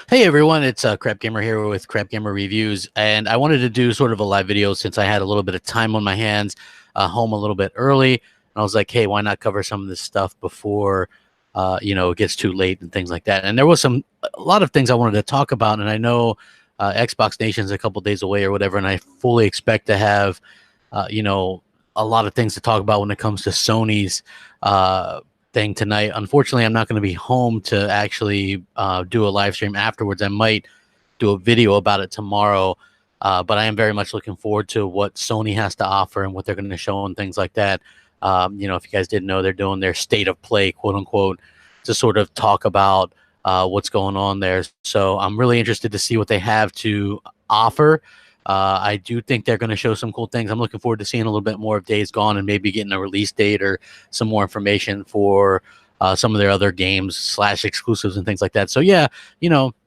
Hey everyone, it's Crapgamer here with Crapgamer Reviews, and I wanted to do sort of a live video since I had a little bit of time on my hands, home a little bit early, and I was like, hey, why not cover some of this stuff before, it gets too late and things like that. And there was a lot of things I wanted to talk about, and I know Xbox Nation's a couple days away or whatever, and I fully expect to have, a lot of things to talk about when it comes to Sony's thing tonight. Unfortunately, I'm not going to be home to actually do a live stream afterwards. I might do a video about it tomorrow, but I am very much looking forward to what Sony has to offer and what they're going to show and things like that. If you guys didn't know, they're doing their state of play, quote unquote, to sort of talk about what's going on there. So I'm really interested to see what they have to offer. I do think they're going to show some cool things. I'm looking forward to seeing a little bit more of Days Gone and maybe getting a release date or some more information for some of their other games / exclusives and things like that. So yeah,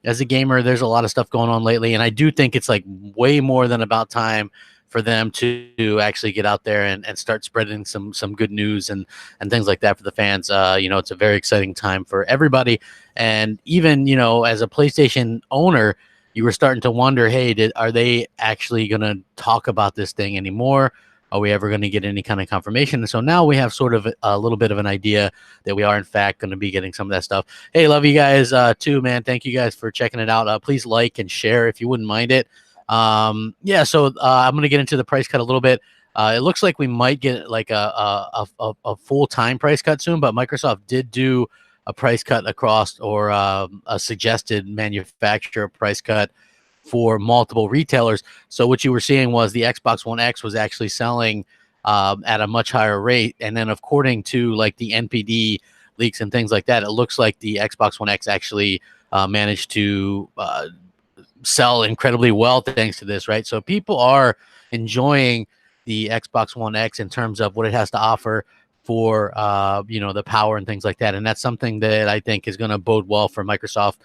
as a gamer, there's a lot of stuff going on lately, and I do think it's like way more than about time for them to actually get out there and start spreading some good news and things like that for the fans. It's a very exciting time for everybody, and even as a PlayStation owner, you were starting to wonder, hey, are they actually going to talk about this thing anymore? Are we ever going to get any kind of confirmation? And so now we have sort of a little bit of an idea that we are, in fact, going to be getting some of that stuff. Hey, love you guys too, man. Thank you guys for checking it out. Please like and share if you wouldn't mind it. I'm going to get into the price cut a little bit. It looks like we might get like a full-time price cut soon, but Microsoft did do a price cut across, or a suggested manufacturer price cut for multiple retailers. So what you were seeing was the Xbox One X was actually selling at a much higher rate. And then according to like the NPD leaks and things like that, it looks like the Xbox One X actually managed to sell incredibly well thanks to this, right? So people are enjoying the Xbox One X in terms of what it has to offer for the power and things like that, and that's something that I think is going to bode well for Microsoft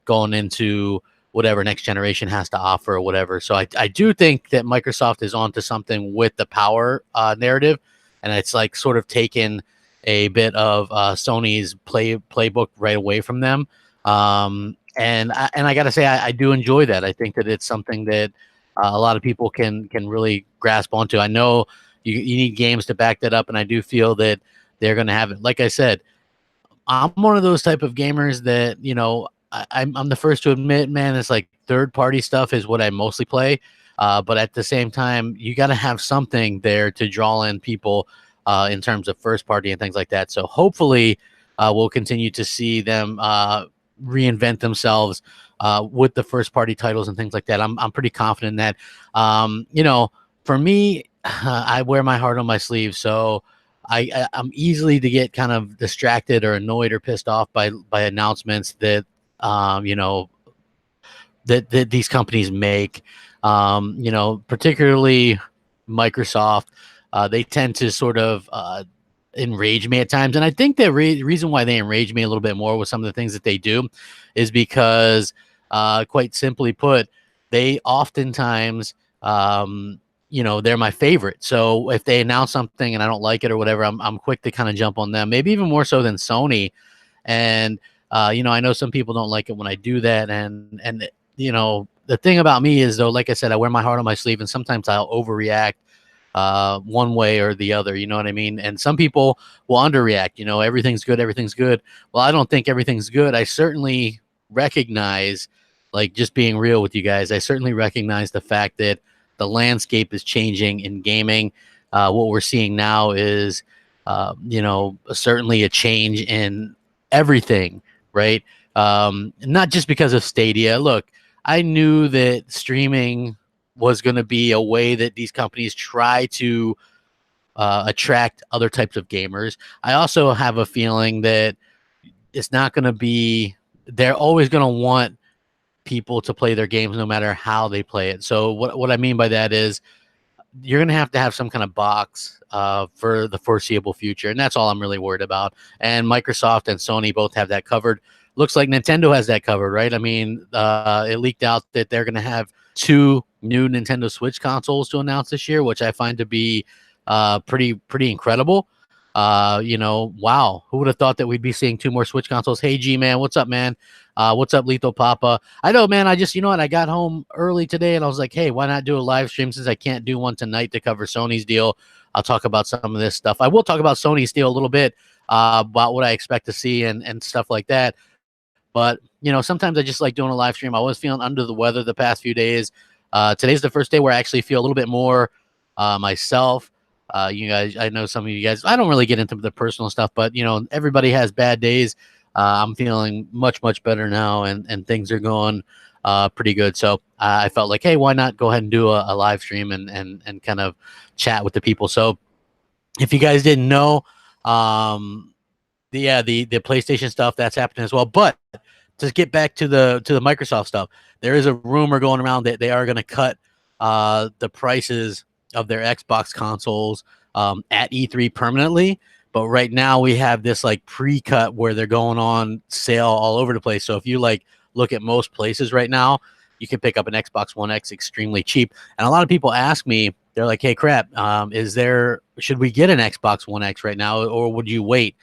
going into whatever next generation has to offer or whatever. So I do think that Microsoft is onto something with the power narrative, and it's like sort of taken a bit of Sony's playbook right away from them. And I got to say, I do enjoy that. I think that it's something that a lot of people can really grasp onto. I know you need games to back that up, and I do feel that they're going to have it. Like I said, I'm one of those type of gamers that, I'm the first to admit, man, it's like third-party stuff is what I mostly play. But at the same time, you got to have something there to draw in people in terms of first-party and things like that. So hopefully we'll continue to see them reinvent themselves with the first-party titles and things like that. I'm pretty confident in that. For me, I wear my heart on my sleeve, so I'm easily to get kind of distracted or annoyed or pissed off by announcements that that these companies make. Particularly Microsoft, they tend to sort of enrage me at times, and I think the reason why they enrage me a little bit more with some of the things that they do is because, quite simply put, they oftentimes they're my favorite. So if they announce something and I don't like it or whatever, I'm quick to kind of jump on them, maybe even more so than Sony. And I know some people don't like it when I do that. And the thing about me is, though, like I said, I wear my heart on my sleeve, and sometimes I'll overreact one way or the other, you know what I mean? And some people will underreact, everything's good, everything's good. Well, I don't think everything's good. I certainly recognize, like, just being real with you guys, I certainly recognize the fact that the landscape is changing in gaming. What we're seeing now is, certainly a change in everything, right? Not just because of Stadia. Look, I knew that streaming was going to be a way that these companies try to attract other types of gamers. I also have a feeling that it's not going to be, they're always going to want people to play their games no matter how they play it. So what I mean by that is you're going to have some kind of box for the foreseeable future, and that's all I'm really worried about. And Microsoft and Sony both have that covered. Looks like Nintendo has that covered, right? I mean, it leaked out that they're going to have 2 new Nintendo Switch consoles to announce this year, which I find to be pretty incredible. Wow, who would have thought that we'd be seeing 2 more Switch consoles? Hey, G-Man, what's up, man? What's up, Lethal Papa? I know, man. I just, you know what? I got home early today, and I was like, hey, why not do a live stream since I can't do one tonight to cover Sony's deal? I'll talk about some of this stuff. I will talk about Sony's deal a little bit, about what I expect to see and stuff like that. But, you know, sometimes I just like doing a live stream. I was feeling under the weather the past few days. Today's the first day where I actually feel a little bit more myself. You guys, I know some of you guys, I don't really get into the personal stuff, but, you know, everybody has bad days. I'm feeling much, much better now, and things are going pretty good. So I felt like, hey, why not go ahead and do a live stream and kind of chat with the people. So if you guys didn't know, the PlayStation stuff that's happening as well. But to get back to the Microsoft stuff, there is a rumor going around that they are going to cut the prices of their Xbox consoles at E3 permanently. But right now we have this like pre-cut where they're going on sale all over the place. So if you like look at most places right now, you can pick up an Xbox One X extremely cheap. And a lot of people ask me, they're like, hey, crap, should we get an Xbox One X right now, or would you wait?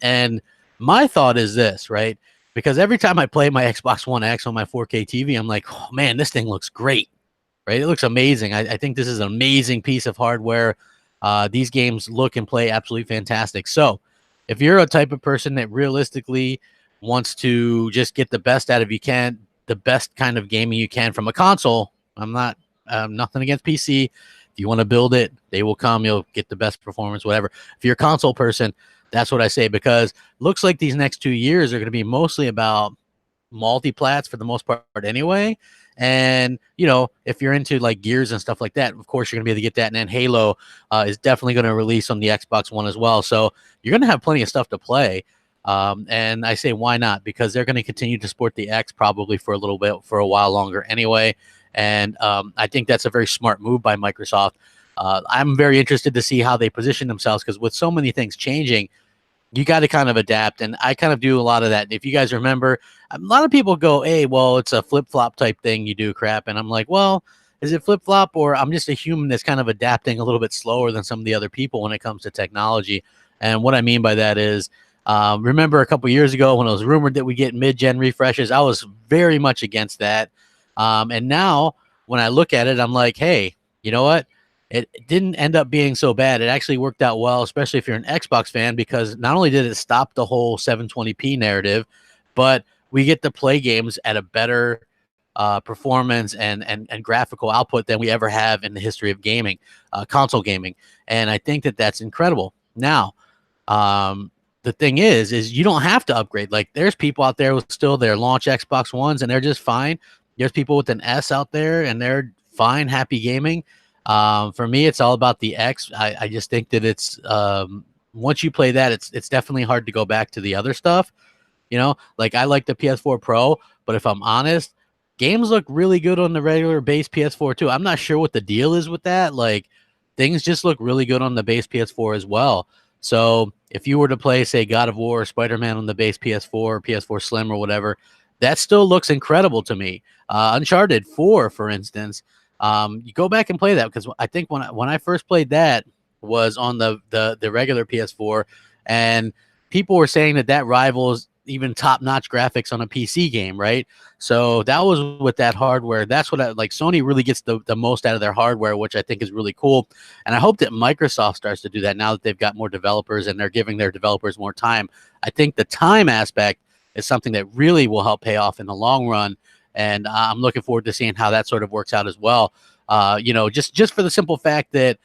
And my thought is this, right? Because every time I play my Xbox One X on my 4K TV, I'm like, oh, man, this thing looks great, right? It looks amazing. I think this is an amazing piece of hardware. These games look and play absolutely fantastic. So if you're a type of person that realistically wants to just get the best out of the best kind of gaming you can from a console, I'm not nothing against PC. If you want to build it, they will come. You'll get the best performance, whatever. If you're a console person, that's what I say, because looks like these next 2 years are going to be mostly about multi-plats for the most part anyway. And, you know, if you're into like Gears and stuff like that, of course, you're going to be able to get that. And then Halo is definitely going to release on the Xbox One as well. So you're going to have plenty of stuff to play. And I say, why not? Because they're going to continue to support the X probably for a little bit, for a while longer anyway. And I think that's a very smart move by Microsoft. I'm very interested to see how they position themselves, because with so many things changing, you got to kind of adapt. And I kind of do a lot of that. If you guys remember, a lot of people go, hey, well, it's a flip-flop type thing you do, crap. And I'm like, well, is it flip-flop, or I'm just a human that's kind of adapting a little bit slower than some of the other people when it comes to technology? And what I mean by that is, remember a couple years ago when it was rumored that we get mid-gen refreshes, I was very much against that. And now when I look at it, I'm like, hey, you know what? It didn't end up being so bad. It actually worked out well, especially if you're an Xbox fan, because not only did it stop the whole 720p narrative, but we get to play games at a better performance and graphical output than we ever have in the history of gaming, console gaming. And I think that that's incredible. Now, the thing is you don't have to upgrade. Like, there's people out there with still their launch Xbox Ones, and they're just fine. There's people with an S out there, and they're fine, happy gaming. For me, it's all about the X. I just think that it's once you play that, it's definitely hard to go back to the other stuff. You know, like I like the PS4 Pro, but if I'm honest, games look really good on the regular base PS4 too. I'm not sure what the deal is with that. Like, things just look really good on the base PS4 as well. So if you were to play, say, God of War or Spider-Man on the base PS4 or PS4 Slim or whatever, that still looks incredible to me. Uncharted 4, for instance. You go back and play that, because I think when I first played that was on the regular PS4, and people were saying that rivals even top-notch graphics on a PC game, right? So that was with that hardware. That's what Sony really gets the most out of their hardware, which I think is really cool. And I hope that Microsoft starts to do that now that they've got more developers and they're giving their developers more time. I think the time aspect is something that really will help pay off in the long run. And I'm looking forward to seeing how that sort of works out as well. You know, just for the simple fact that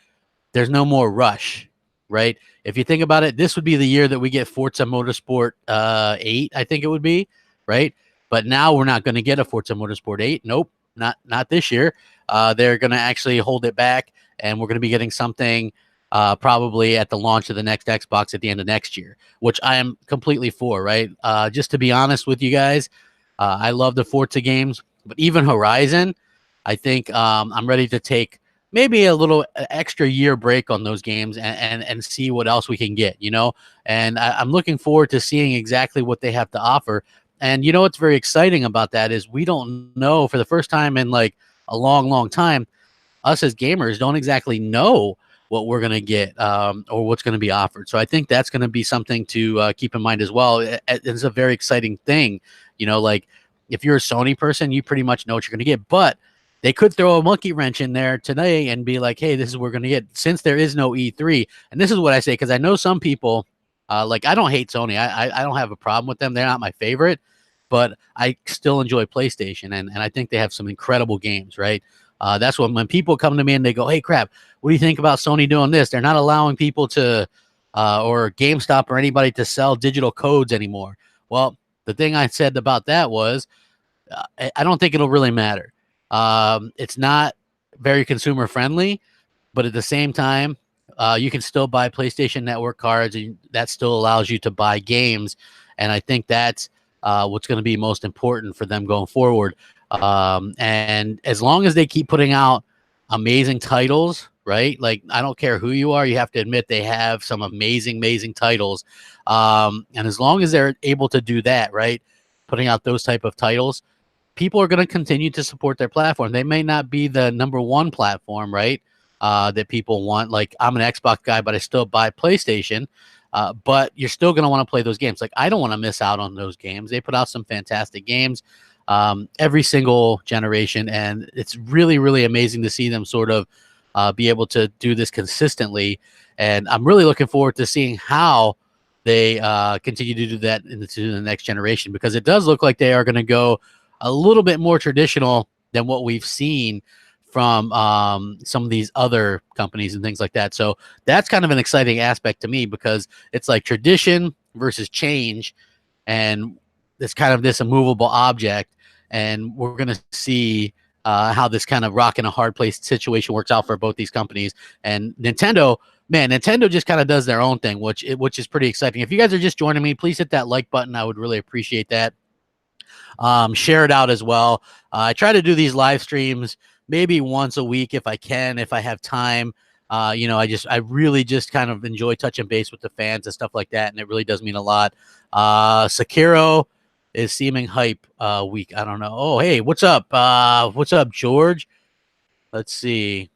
there's no more rush, right? If you think about it, this would be the year that we get Forza Motorsport 8, I think it would be, right? But now we're not going to get a Forza Motorsport 8. Nope, not this year. They're going to actually hold it back, and we're going to be getting something probably at the launch of the next Xbox at the end of next year, which I am completely for, right? Just to be honest with you guys, I love the Forza games, but even Horizon, I think I'm ready to take maybe a little extra year break on those games and see what else we can get, you know? And I'm looking forward to seeing exactly what they have to offer. And you know what's very exciting about that is we don't know, for the first time in like a long, long time, us as gamers don't exactly know what we're going to get or what's going to be offered. So I think that's going to be something to keep in mind as well. It's a very exciting thing, You know, like if you're a Sony person, you pretty much know what you're going to get. But they could throw a monkey wrench in there today and be like, hey, this is what we're going to get, since there is no E3. And this is what I say, because I know some people, like, I don't hate Sony. I don't have a problem with them. They're not my favorite, but I still enjoy PlayStation, and I think they have some incredible games, right? That's when people come to me and they go, hey, crap, what do you think about Sony doing this? They're not allowing people to, or GameStop or anybody to sell digital codes anymore. Well, the thing I said about that was, I don't think it'll really matter. It's not very consumer friendly, but at the same time, you can still buy PlayStation Network cards, and that still allows you to buy games. And I think that's what's going to be most important for them going forward. And as long as they keep putting out amazing titles, right? Like, I don't care who you are, you have to admit they have some amazing, amazing titles. And as long as they're able to do that, right? Putting out those type of titles, people are going to continue to support their platform. They may not be the #1 platform, right? That people want. Like, I'm an Xbox guy, but I still buy PlayStation. But you're still going to want to play those games. Like, I don't want to miss out on those games. They put out some fantastic games every single generation, and it's really, really amazing to see them sort of be able to do this consistently. And I'm really looking forward to seeing how they continue to do that into the next generation, because it does look like they are going to go a little bit more traditional than what we've seen from some of these other companies and things like that. So that's kind of an exciting aspect to me, because it's like tradition versus change, and it's kind of this immovable object. And we're going to see how this kind of rock in a hard place situation works out for both these companies. And Nintendo, man, Nintendo just kind of does their own thing, which is pretty exciting. If you guys are just joining me, please hit that like button. I would really appreciate that. Share it out as well. I try to do these live streams maybe once a week if I can, if I have time. I really just kind of enjoy touching base with the fans and stuff like that, and it really does mean a lot. Sekiro is seeming hype week. I don't know. Oh, hey, what's up? What's up, George? Let's see.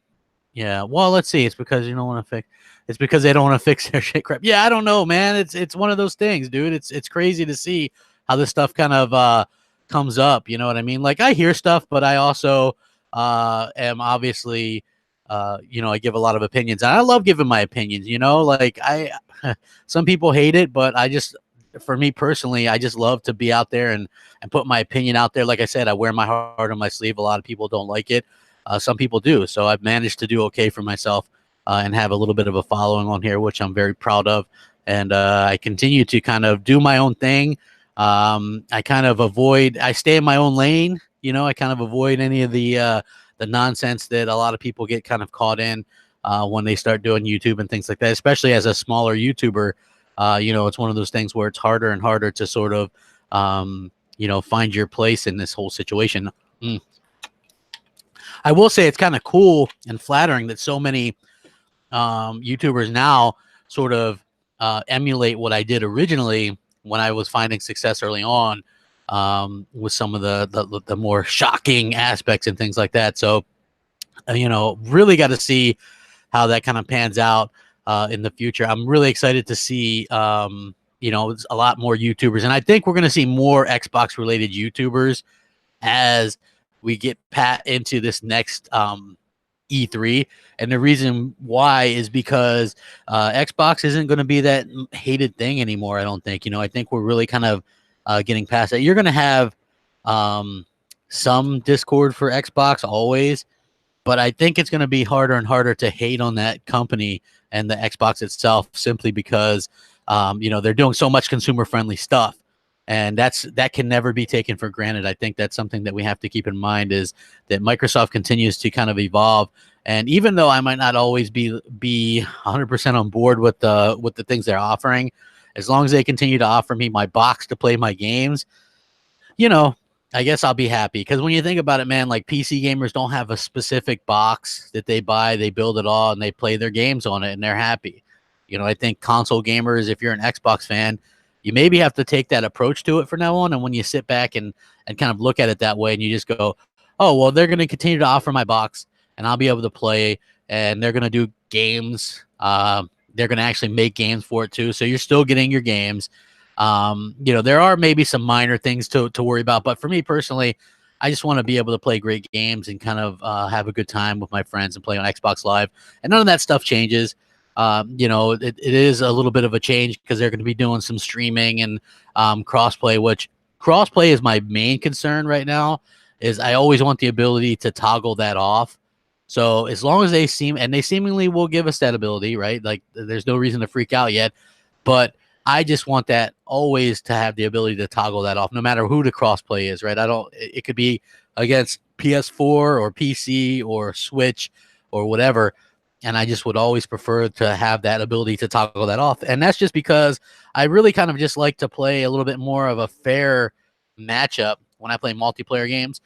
Yeah, well, let's see. It's because you don't want to fix. It's because they don't want to fix their shit crap. Yeah, I don't know, man. It's one of those things, dude. It's crazy to see how this stuff kind of comes up. You know what I mean? Like, I hear stuff, but I also am obviously, I give a lot of opinions, and I love giving my opinions. Like some people hate it, but for me personally, I just love to be out there and put my opinion out there. Like I said, I wear my heart on my sleeve. A lot of people don't like it. Some people do. So I've managed to do okay for myself and have a little bit of a following on here, which I'm very proud of. And I continue to kind of do my own thing. I stay in my own lane. I kind of avoid any of the nonsense that a lot of people get kind of caught in when they start doing YouTube and things like that, especially as a smaller YouTuber. It's one of those things where it's harder and harder to sort of, find your place in this whole situation. I will say it's kind of cool and flattering that so many YouTubers now sort of emulate what I did originally when I was finding success early on with some of the more shocking aspects and things like that. So, really got to see how that kind of pans out in the future. I'm really excited to see, a lot more YouTubers. And I think we're going to see more Xbox related YouTubers as we get into this next E3. And the reason why is because Xbox isn't going to be that hated thing anymore, I don't think. I think we're really kind of getting past that. You're going to have some Discord for Xbox always, but I think it's going to be harder and harder to hate on that company and the Xbox itself, simply because they're doing so much consumer friendly stuff. And that can never be taken for granted. I think that's something that we have to keep in mind, is that Microsoft continues to kind of evolve. And even though I might not always be 100% on board with the things they're offering, as long as they continue to offer me my box to play my games, I guess I'll be happy. Because when you think about it, man, like, PC gamers don't have a specific box that they buy. They build it all and they play their games on it and they're happy. I think console gamers, if you're an Xbox fan, you maybe have to take that approach to it from now on. And when you sit back and kind of look at it that way, and you just go, oh, well, they're going to continue to offer my box and I'll be able to play, and they're going to do games. They're going to actually make games for it too. So you're still getting your games. You know, there are maybe some minor things to worry about, but for me personally, I just want to be able to play great games and kind of have a good time with my friends and play on Xbox Live. And none of that stuff changes. You know, it is a little bit of a change because they're going to be doing some streaming and crossplay, which crossplay is my main concern right now. Is I always want the ability to toggle that off. So as long as they seemingly will give us that ability, right? Like there's no reason to freak out yet, but I just want that always to have the ability to toggle that off, no matter who the crossplay is, right? It could be against PS4 or PC or Switch or whatever. And I just would always prefer to have that ability to toggle that off. And that's just because I really kind of just like to play a little bit more of a fair matchup when I play multiplayer games.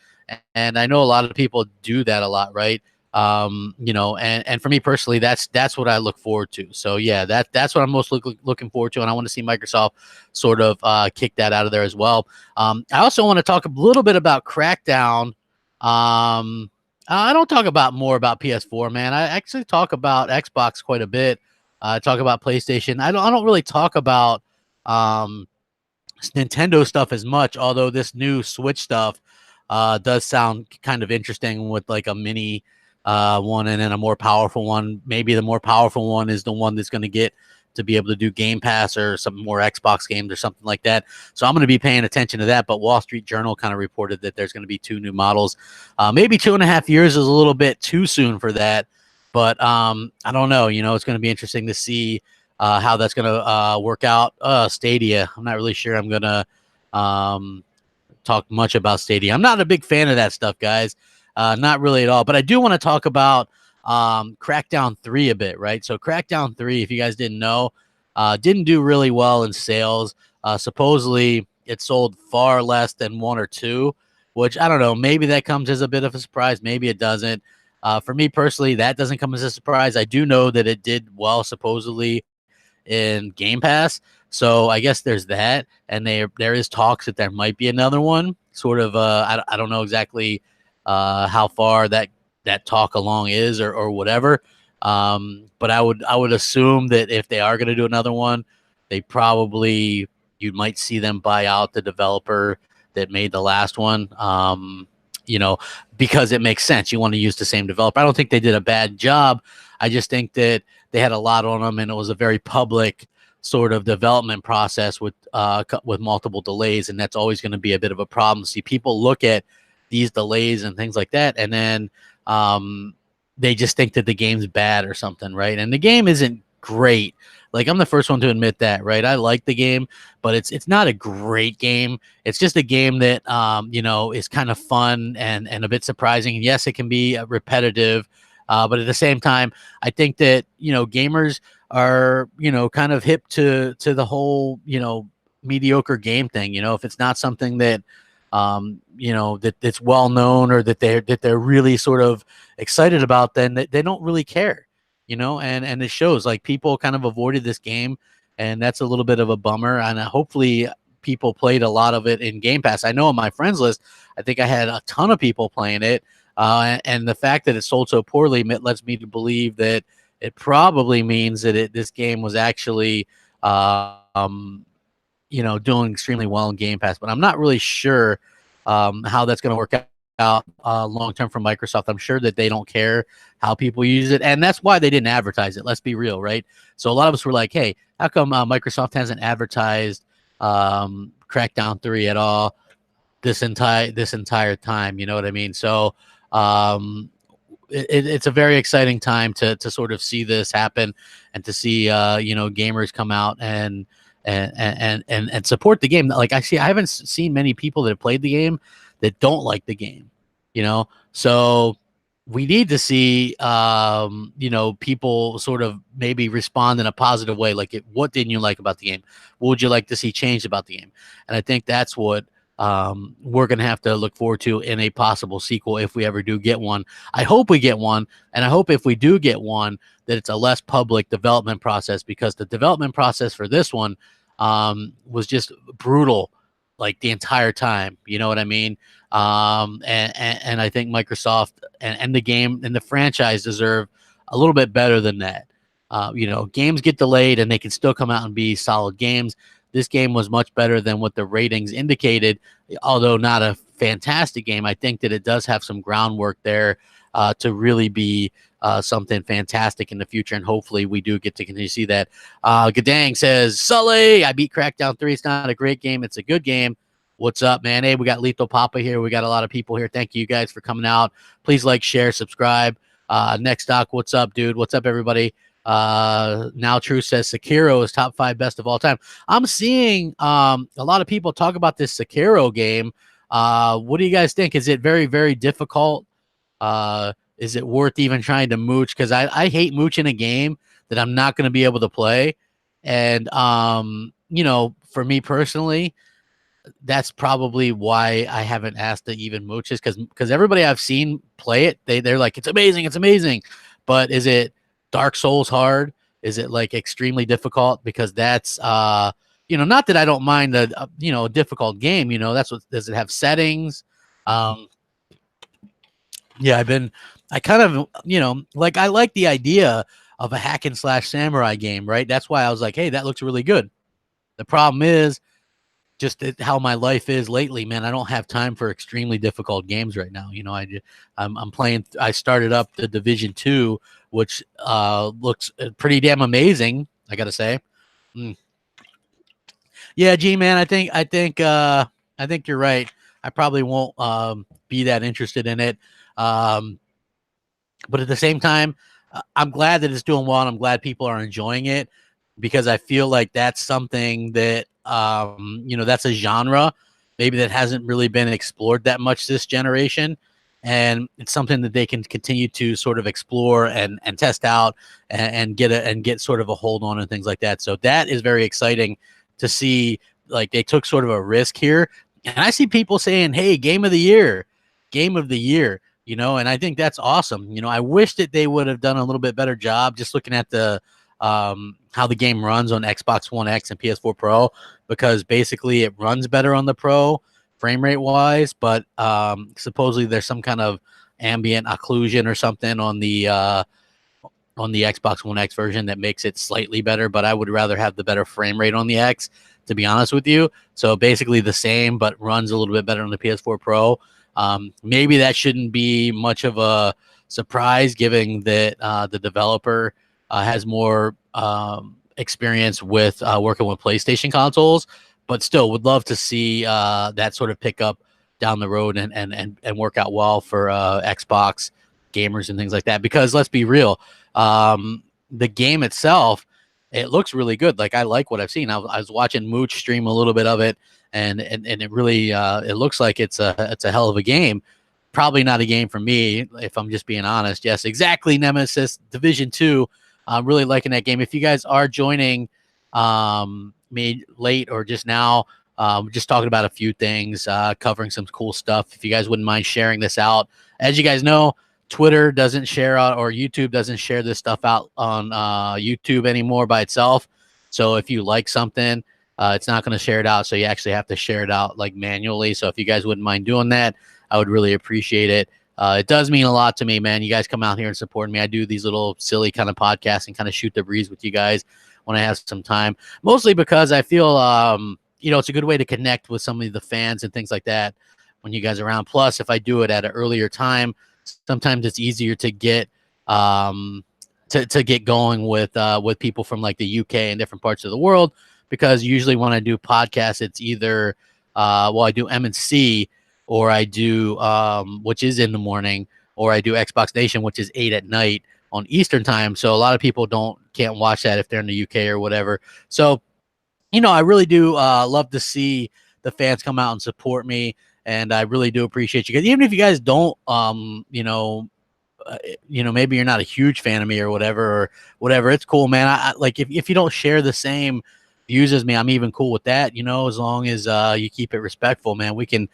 And I know a lot of people do that a lot, right? You know, and for me personally, that's what I look forward to. So yeah, that's what I'm most looking forward to, and I want to see Microsoft sort of kick that out of there as well. I also want to talk a little bit about Crackdown. I don't talk about more about PS4, man. I actually talk about Xbox quite a bit. I talk about PlayStation. I don't really talk about Nintendo stuff as much, although this new Switch stuff does sound kind of interesting with like a mini one and then a more powerful one. Maybe the more powerful one is the one that's going to get to be able to do Game Pass or some more Xbox games or something like that. So I'm going to be paying attention to that. But Wall Street Journal kind of reported that there's going to be 2 new models. Maybe 2.5 years is a little bit too soon for that. But I don't know. You know, it's going to be interesting to see how that's going to work out. Stadia. I'm not really sure I'm going to talk much about Stadia. I'm not a big fan of that stuff, guys. Not really at all. But I do want to talk about Crackdown 3 a bit, right? So Crackdown 3, if you guys didn't know, didn't do really well in sales. Supposedly, it sold far less than 1 or 2, which I don't know. Maybe that comes as a bit of a surprise. Maybe it doesn't. For me personally, that doesn't come as a surprise. I do know that it did well, supposedly, in Game Pass. So I guess there's that. And there is talks that there might be another one. Sort of, I don't know exactly how far that talk along is or whatever. But I would assume that if they are going to do another one, they probably, you might see them buy out the developer that made the last one. You know, because it makes sense. You want to use the same developer. I don't think they did a bad job. I just think that they had a lot on them, and it was a very public sort of development process with multiple delays, and that's always going to be a bit of a problem. See, people look at these delays and things like that, and then they just think that the game's bad or something, right? And the game isn't great. Like, I'm the first one to admit that, right? I like the game, but it's not a great game. It's just a game that you know, is kind of fun and a bit surprising. And yes, it can be repetitive, but at the same time, I think that, you know, gamers are, you know, kind of hip to the whole, you know, mediocre game thing. You know, if it's not something that you know, that's well known or that they're really sort of excited about, then they don't really care, you know, and it shows. Like, people kind of avoided this game, and that's a little bit of a bummer. And hopefully people played a lot of it in Game Pass. I know on my friends list, I think I had a ton of people playing it, and the fact that it sold so poorly lets me to believe that it probably means that this game was actually you know, doing extremely well in Game Pass. But I'm not really sure how that's going to work out long term for Microsoft. I'm sure that they don't care how people use it, and that's why they didn't advertise it. Let's be real, right? So a lot of us were like, "Hey, how come Microsoft hasn't advertised Crackdown 3 at all this entire time?" You know what I mean? So it's a very exciting time to sort of see this happen and to see you know, gamers come out and support the game. Like, I haven't seen many people that have played the game that don't like the game, you know? So we need to see, you know, people sort of maybe respond in a positive way. Like, what didn't you like about the game? What would you like to see changed about the game? And I think that's what we're going to have to look forward to in a possible sequel if we ever do get one. I hope we get one, and I hope if we do get one, that it's a less public development process, because the development process for this one was just brutal, like, the entire time. You know what I mean? And I think Microsoft and the game and the franchise deserve a little bit better than that. You know, games get delayed and they can still come out and be solid games. this game was much better than what the ratings indicated. Although not a fantastic game, I think that it does have some groundwork there to really be something fantastic in the future, and hopefully we do get to continue to see that. Gadang says, Sully, I beat Crackdown 3. It's not a great game. It's a good game. What's up, man? Hey, we got Lethal Papa here. We got a lot of people here. Thank you guys for coming out. Please like, share, subscribe. Next Doc, what's up, dude? What's up, everybody? Now True says Sekiro is top 5 best of all time. I'm seeing a lot of people talk about this Sekiro game. What do you guys think? Is it very, very difficult? Is it worth even trying to mooch? Because I hate mooching a game that I'm not going to be able to play. And, you know, for me personally, that's probably why I haven't asked to even mooch this, because everybody I've seen play it, they're like, it's amazing. But is it Dark Souls hard? Is it like extremely difficult? Because that's, you know, not that I don't mind a you know, difficult game, you know, that's what, does it have settings? Yeah, I kind of, you know, like I like the idea of a hack and slash samurai game, right? That's why I was like, hey, that looks really good. The problem is just how my life is lately, man. I don't have time for extremely difficult games right now. You know, I'm playing. I started up the Division 2, which looks pretty damn amazing, I gotta say. Yeah, G man, I think you're right. I probably won't be that interested in it. But at the same time, I'm glad that it's doing well, and I'm glad people are enjoying it, because I feel like that's something that, you know, that's a genre maybe that hasn't really been explored that much this generation. And it's something that they can continue to sort of explore and test out and get sort of a hold on and things like that. So that is very exciting to see. Like, they took sort of a risk here. And I see people saying, hey, game of the year, you know, and I think that's awesome. You know, I wish that they would have done a little bit better job just looking at the how the game runs on Xbox One X and PS4 Pro, because basically it runs better on the Pro frame rate wise, but supposedly there's some kind of ambient occlusion or something on the Xbox One X version that makes it slightly better, but I would rather have the better frame rate on the X, to be honest with you. So basically the same, but runs a little bit better on the PS4 Pro. Maybe that shouldn't be much of a surprise, given that the developer has more experience with working with PlayStation consoles, but still would love to see that sort of pick up down the road and work out well for Xbox gamers and things like that. Because let's be real, the game itself, it looks really good. Like, I like what I've seen. I was watching Mooch stream a little bit of it, and it really it looks like it's a hell of a game. Probably not a game for me, if I'm just being honest. Yes, exactly, Nemesis. Division 2. I'm really liking that game. If you guys are joining me late or just now, we're just talking about a few things, covering some cool stuff. If you guys wouldn't mind sharing this out. As you guys know, Twitter doesn't share out, or YouTube doesn't share this stuff out on YouTube anymore by itself. So if you like something, it's not going to share it out. So you actually have to share it out like manually. So if you guys wouldn't mind doing that, I would really appreciate it. It does mean a lot to me, man. You guys come out here and support me. I do these little silly kind of podcasts and kind of shoot the breeze with you guys when I have some time, mostly because I feel, you know, it's a good way to connect with some of the fans and things like that when you guys are around. Plus, if I do it at an earlier time, sometimes it's easier to get to get going with people from like the UK and different parts of the world, because usually when I do podcasts, it's either well, I do M&C, or I do which is in the morning, or I do Xbox Nation, which is 8 at night on Eastern time. So a lot of people can't watch that if they're in the UK or whatever. So, you know, I really do love to see the fans come out and support me, and I really do appreciate you guys. Even if you guys don't, you know, maybe you're not a huge fan of me or whatever, it's cool, man. I like, if you don't share the same views as me, I'm even cool with that, you know, as long as you keep it respectful, man. We can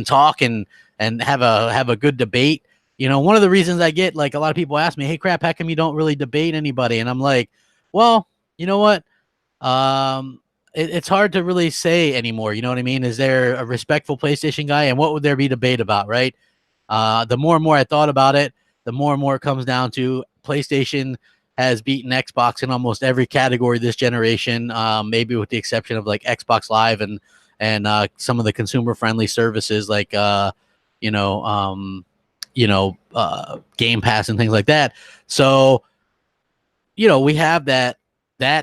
talk and have a good debate. You know, one of the reasons I get, like, a lot of people ask me, hey, Crap, how come you don't really debate anybody? And I'm like, well, you know what? It's hard to really say anymore. You know what I mean? Is there a respectful PlayStation guy? And what would there be debate about, right? The more and more I thought about it, the more and more it comes down to PlayStation has beaten Xbox in almost every category this generation, maybe with the exception of like Xbox Live and some of the consumer friendly services like Game Pass and things like that. So we have that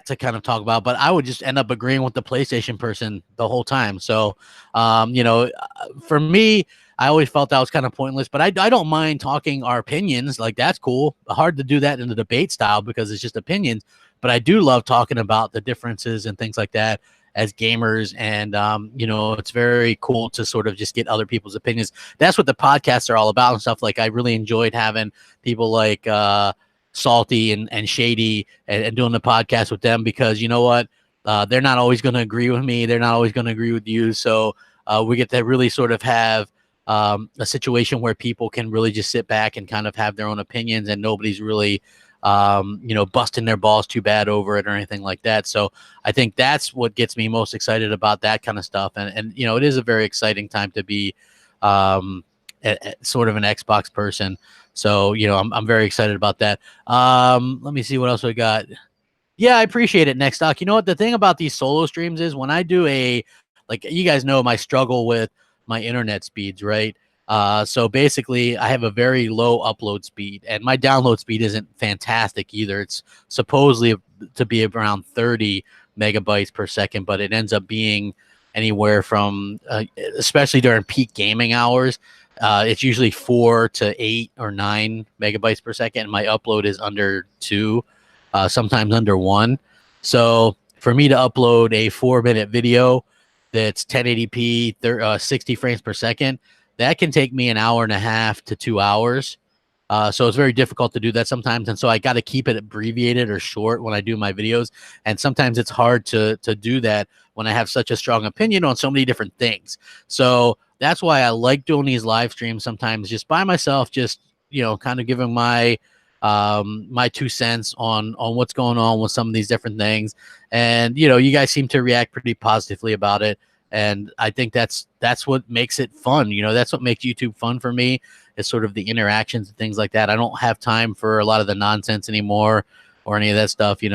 to kind of talk about, but I would just end up agreeing with the PlayStation person the whole time. So, for me, I always felt that was kind of pointless, but I don't mind talking our opinions. Like, that's cool. Hard to do that in the debate style because it's just opinions, but I do love talking about the differences and things like that as gamers. And, it's very cool to sort of just get other people's opinions. That's what the podcasts are all about and stuff. Like, I really enjoyed having people like, Salty and Shady and doing the podcast with them, because you know what, they're not always going to agree with me, they're not always going to agree with you, so we get to really sort of have a situation where people can really just sit back and kind of have their own opinions, and nobody's really busting their balls too bad over it or anything like that. So I think that's what gets me most excited about that kind of stuff, and it is a very exciting time to be sort of an Xbox person. So, I'm very excited about that. Let me see what else we got. Yeah, I appreciate it, Next Doc. You know what? The thing about these solo streams is when I do like you guys know my struggle with my internet speeds, right? So basically I have a very low upload speed and my download speed isn't fantastic either. It's supposedly to be around 30 megabytes per second, but it ends up being anywhere from, especially during peak gaming hours, it's usually 4 to 8 or 9 megabytes per second. And my upload is under 2, sometimes under 1. So for me to upload a 4-minute video that's 1080p, 60 frames per second, that can take me an hour and a half to 2 hours. So it's very difficult to do that sometimes. And so I got to keep it abbreviated or short when I do my videos. And sometimes it's hard to do that when I have such a strong opinion on so many different things. So that's why I like doing these live streams sometimes just by myself, just, kind of giving my 2 cents on what's going on with some of these different things. And, you guys seem to react pretty positively about it. And I think that's what makes it fun. That's what makes YouTube fun for me, is sort of the interactions and things like that. I don't have time for a lot of the nonsense anymore or any of that stuff, but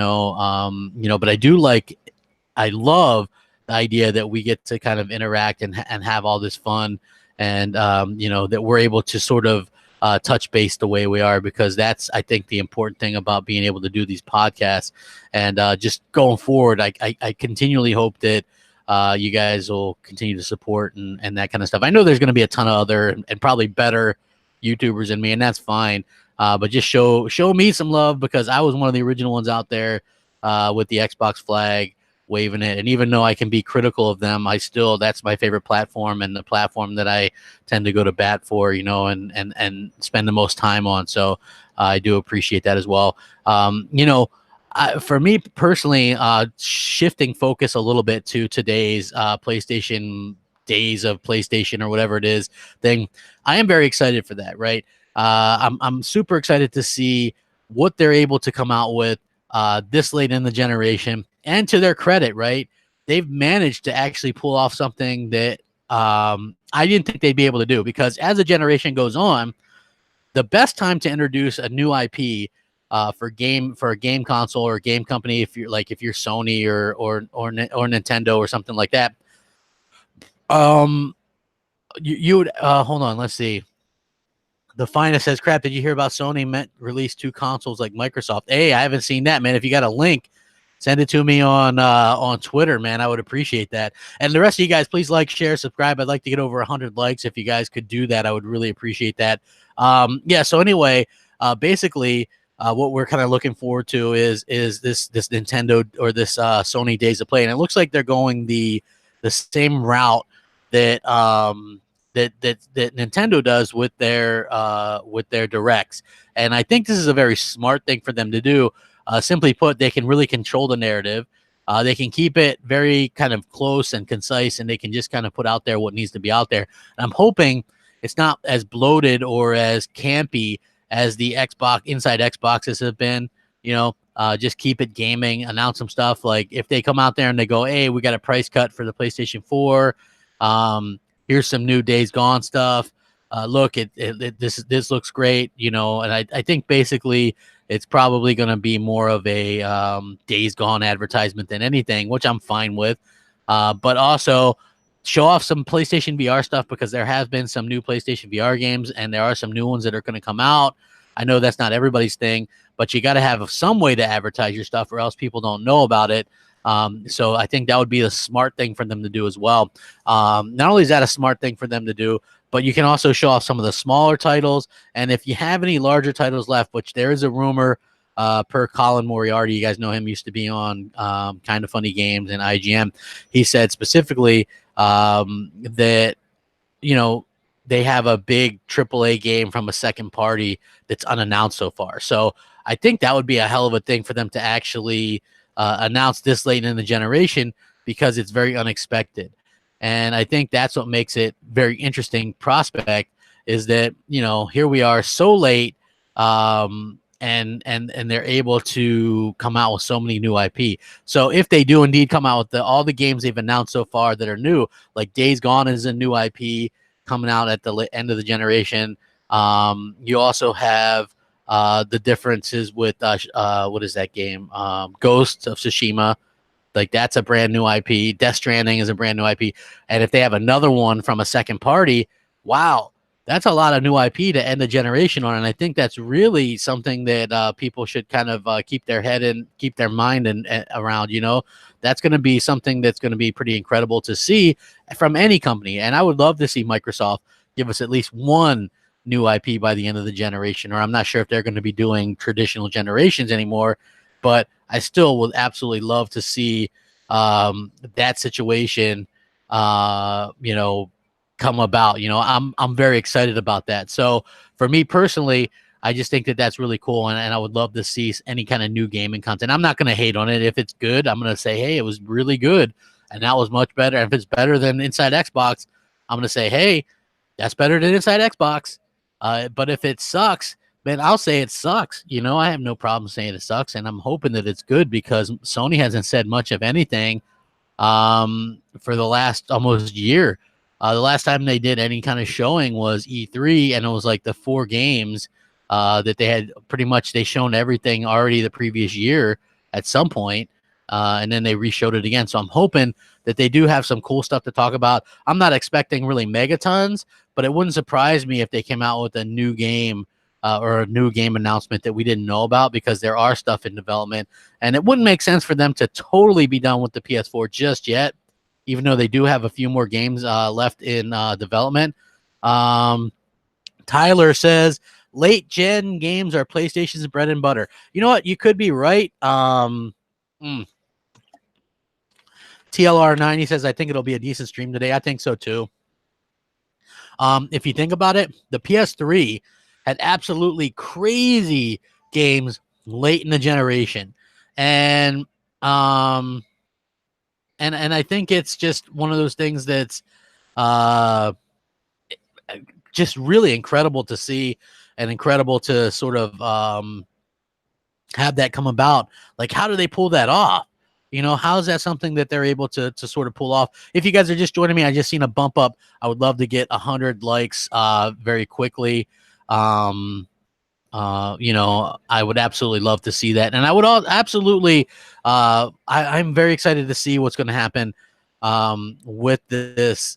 I love the idea that we get to kind of interact and have all this fun, and that we're able to sort of touch base the way we are, because that's, I think, the important thing about being able to do these podcasts. And just going forward, I continually hope that you guys will continue to support and that kind of stuff. I know there's going to be a ton of other and probably better YouTubers than me, and that's fine. But just show me some love, because I was one of the original ones out there with the Xbox flag, waving it. And even though I can be critical of them, that's my favorite platform and the platform that I tend to go to bat for, and spend the most time on. So I do appreciate that as well. For me personally, shifting focus a little bit to today's PlayStation Days of PlayStation or whatever it is thing, I am very excited for that, right? I'm super excited to see what they're able to come out with this late in the generation. And to their credit, right, they've managed to actually pull off something that I didn't think they'd be able to do, because as the generation goes on, the best time to introduce a new IP for a game console or game company, if you're Sony or Nintendo or something like that, you would hold on, let's see. The Finest says, "Crap, did you hear about Sony release 2 consoles like Microsoft?" Hey, I haven't seen that, man. If you got a link, send it to me on Twitter, man. I would appreciate that. And the rest of you guys, please like, share, subscribe. I'd like to get over 100 likes. If you guys could do that, I would really appreciate that. Yeah. So anyway, basically, what we're kind of looking forward to is this Nintendo or this Sony Days of Play, and it looks like they're going the same route that that Nintendo does with their directs. And I think this is a very smart thing for them to do. Simply put, they can really control the narrative. They can keep it very kind of close and concise, and they can just kind of put out there what needs to be out there. And I'm hoping it's not as bloated or as campy as the inside Xboxes have been. Just keep it gaming, announce some stuff. Like if they come out there and they go, "Hey, we got a price cut for the PlayStation 4. Here's some new Days Gone stuff. Look, this looks great," and I think basically it's probably going to be more of a Days Gone advertisement than anything, which I'm fine with. But also show off some PlayStation VR stuff, because there have been some new PlayStation VR games, and there are some new ones that are going to come out. I know that's not everybody's thing, but you got to have some way to advertise your stuff, or else people don't know about it. So I think that would be a smart thing for them to do as well. Not only is that a smart thing for them to do, but you can also show off some of the smaller titles. And if you have any larger titles left, which there is a rumor, per Colin Moriarty, you guys know him, used to be on Kind of Funny Games and IGN. He said specifically that, you know, they have a big AAA game from a second party that's unannounced so far. So I think that would be a hell of a thing for them to actually announce this late in the generation, because it's very unexpected. And I think that's what makes it very interesting prospect, is that, you know, here we are so late, and they're able to come out with so many new IP. So if they do indeed come out with all the games they've announced so far that are new, like Days Gone is a new IP coming out at the end of the generation. You also have the differences with what is that game? Ghost of Tsushima. Like, that's a brand new IP. Death Stranding is a brand new IP. And if they have another one from a second party, wow, that's a lot of new IP to end the generation on. And I think that's really something that people should kind of keep their head and keep their mind and around. You know, that's going to be something that's going to be pretty incredible to see from any company. And I would love to see Microsoft give us at least one new IP by the end of the generation. Or I'm not sure if they're going to be doing traditional generations anymore, but I still would absolutely love to see that situation, you know, come about. You know, I'm very excited about that. So for me personally, I just think that that's really cool, and I would love to see any kind of new gaming content. I'm not going to hate on it. If it's good, I'm going to say, hey, it was really good, and that was much better. And if it's better than Inside Xbox, I'm going to say, hey, that's better than Inside Xbox. But if it sucks, man, I'll say it sucks. You know, I have no problem saying it sucks, and I'm hoping that it's good, because Sony hasn't said much of anything for the last almost year. The last time they did any kind of showing was E3, and it was like the 4 games that they had. Pretty much they shown everything already the previous year at some point, and then they re-showed it again. So I'm hoping that they do have some cool stuff to talk about. I'm not expecting really megatons, but it wouldn't surprise me if they came out with a new game or a new game announcement that we didn't know about, because there are stuff in development, and it wouldn't make sense for them to totally be done with the PS4 just yet, even though they do have a few more games left in development. Tyler says late gen games are PlayStation's bread and butter. You know what? You could be right. TLR90 says, I think it'll be a decent stream today. I think so too. If you think about it, the PS3 had absolutely crazy games late in the generation. And I think it's just one of those things that's just really incredible to see, and incredible to sort of have that come about. Like, how do they pull that off? You know, how is that something that they're able to sort of pull off? If you guys are just joining me, I just seen a bump up. I would love to get 100 likes very quickly. You know, I would absolutely love to see that. And I would absolutely, I'm very excited to see what's going to happen with this,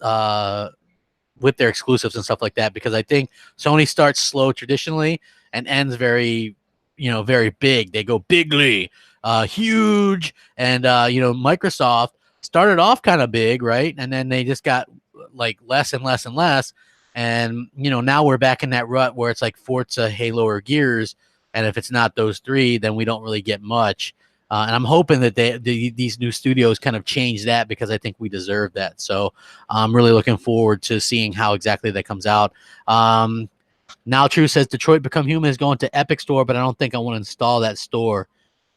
with their exclusives and stuff like that, because I think Sony starts slow traditionally and ends very, you know, very big. They go bigly, huge. And, you know, Microsoft started off kind of big, right? And then they just got like less and less and less. And, you know, now we're back in that rut where it's like Forza, Halo, or Gears. And if it's not those 3, then we don't really get much. And I'm hoping that these new studios kind of change that, because I think we deserve that. So I'm really looking forward to seeing how exactly that comes out. Now True says Detroit Become Human is going to Epic Store, but I don't think I want to install that store.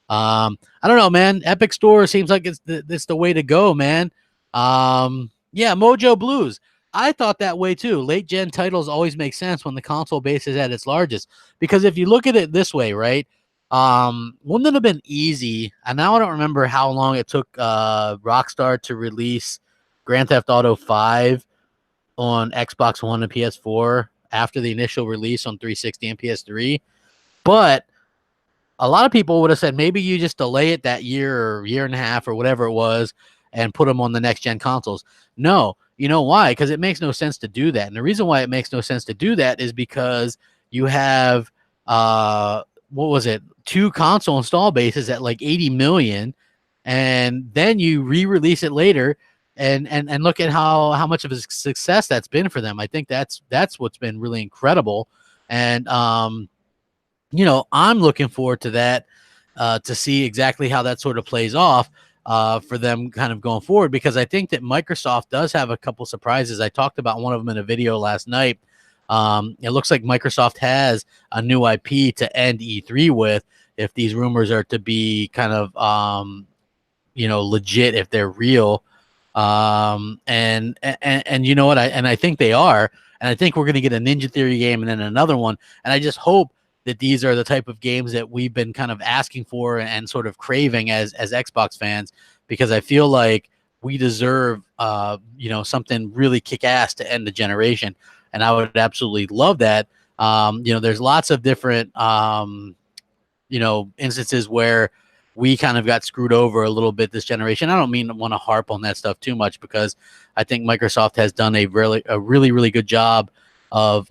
I don't know, man. Epic Store seems like it's the way to go, man. Yeah, Mojo Blues. I thought that way too. Late gen titles always make sense when the console base is at its largest, because if you look at it this way, right? Wouldn't it have been easy? And now I don't remember how long it took Rockstar to release Grand Theft Auto 5 on Xbox One and PS4 after the initial release on 360 and PS3. But a lot of people would have said maybe you just delay it that year or year and a half or whatever it was and put them on the next gen consoles. No, you know why? Because it makes no sense to do that. And the reason why it makes no sense to do that is because you have what was it? 2 console install bases at like 80 million, and then you re-release it later and look at how much of a success that's been for them. I think that's what's been really incredible. And you know, I'm looking forward to that, to see exactly how that sort of plays off for them kind of going forward, because I think that Microsoft does have a couple surprises. I talked about one of them in a video last night. It looks like Microsoft has a new IP to end E3 with, if these rumors are to be kind of, you know, legit, if they're real. And you know what? I think they are. And I think we're going to get a Ninja Theory game and then another one. And I just hope that these are the type of games that we've been kind of asking for and sort of craving as Xbox fans, because I feel like we deserve, you know, something really kick-ass to end the generation. And I would absolutely love that. You know, there's lots of different, you know, instances where we kind of got screwed over a little bit this generation. I don't mean to want to harp on that stuff too much, because I think Microsoft has done a really good job of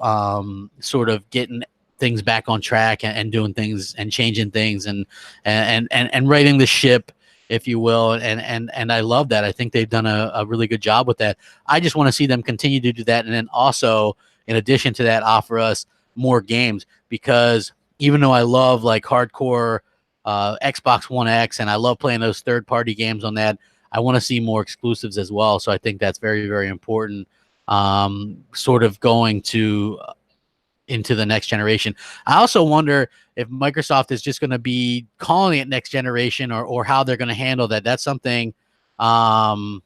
sort of getting things back on track and doing things and changing things and righting the ship, if you will. And I love that. I think they've done a really good job with that. I just want to see them continue to do that. And then also, in addition to that, offer us more games, because even though I love like hardcore Xbox One X and I love playing those third-party games on that, I want to see more exclusives as well. So I think that's very, very important, sort of going to into the next generation. I also wonder if Microsoft is just going to be calling it next generation, or how they're going to handle that. That's something I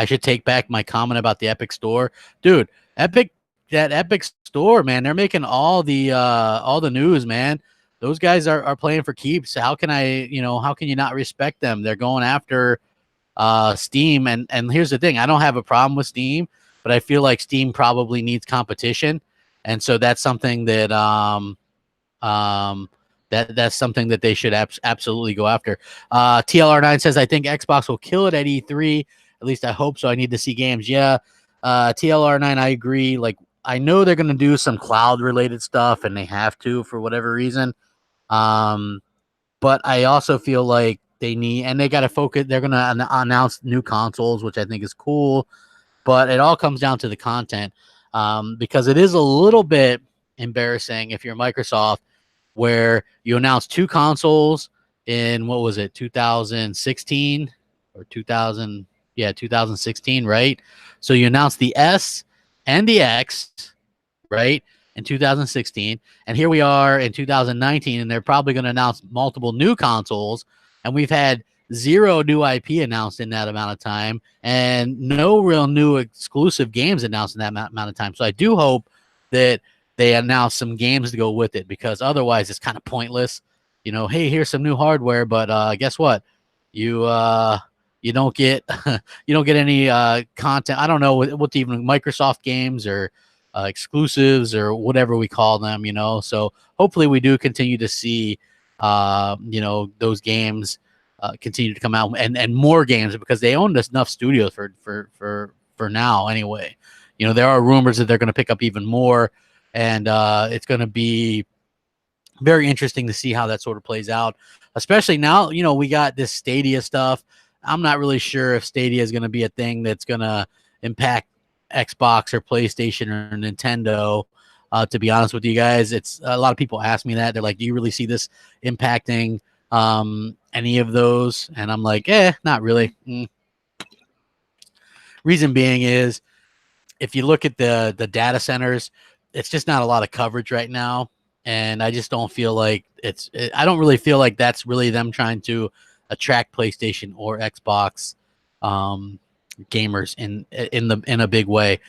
should take back my comment about the Epic Store. Dude, that Epic Store, man, they're making all the news, man. Those guys are playing for keeps. How can how can you not respect them? They're going after Steam, and here's the thing. I don't have a problem with Steam, but I feel like Steam probably needs competition. And so that's something that that's something that they should absolutely go after. TLR9 says, I think Xbox will kill it at E3. At least I hope so. I need to see games. Yeah. TLR9, I agree. Like, I know they're going to do some cloud related stuff, and they have to for whatever reason. But I also feel like they need, and they got to focus. They're going to announce new consoles, which I think is cool. But it all comes down to the content. Because it is a little bit embarrassing if you're Microsoft, where you announce 2 consoles in, what was it, 2016 or 2016, right? So you announced the S and the X, right, in 2016, and here we are in 2019, and they're probably going to announce multiple new consoles, and we've had 0 new IP announced in that amount of time, and no real new exclusive games announced in that amount of time. So I do hope that they announce some games to go with it, because otherwise it's kind of pointless. You know, hey, here's some new hardware, but guess what? You don't get you don't get any content. I don't know what even Microsoft games or exclusives or whatever we call them. You know, so hopefully we do continue to see you know, those games continue to come out, and more games, because they own enough studios for now anyway. You know, there are rumors that they're going to pick up even more, and it's going to be very interesting to see how that sort of plays out, especially now, you know, we got this Stadia stuff. I'm not really sure if Stadia is going to be a thing that's going to impact Xbox or PlayStation or Nintendo. To be honest with you guys, it's a lot of people ask me that. They're like, do you really see this impacting any of those? And I'm like, not really. Reason being is, if you look at the data centers, it's just not a lot of coverage right now, and I just don't feel like I don't really feel like that's really them trying to attract PlayStation or Xbox gamers in a big way.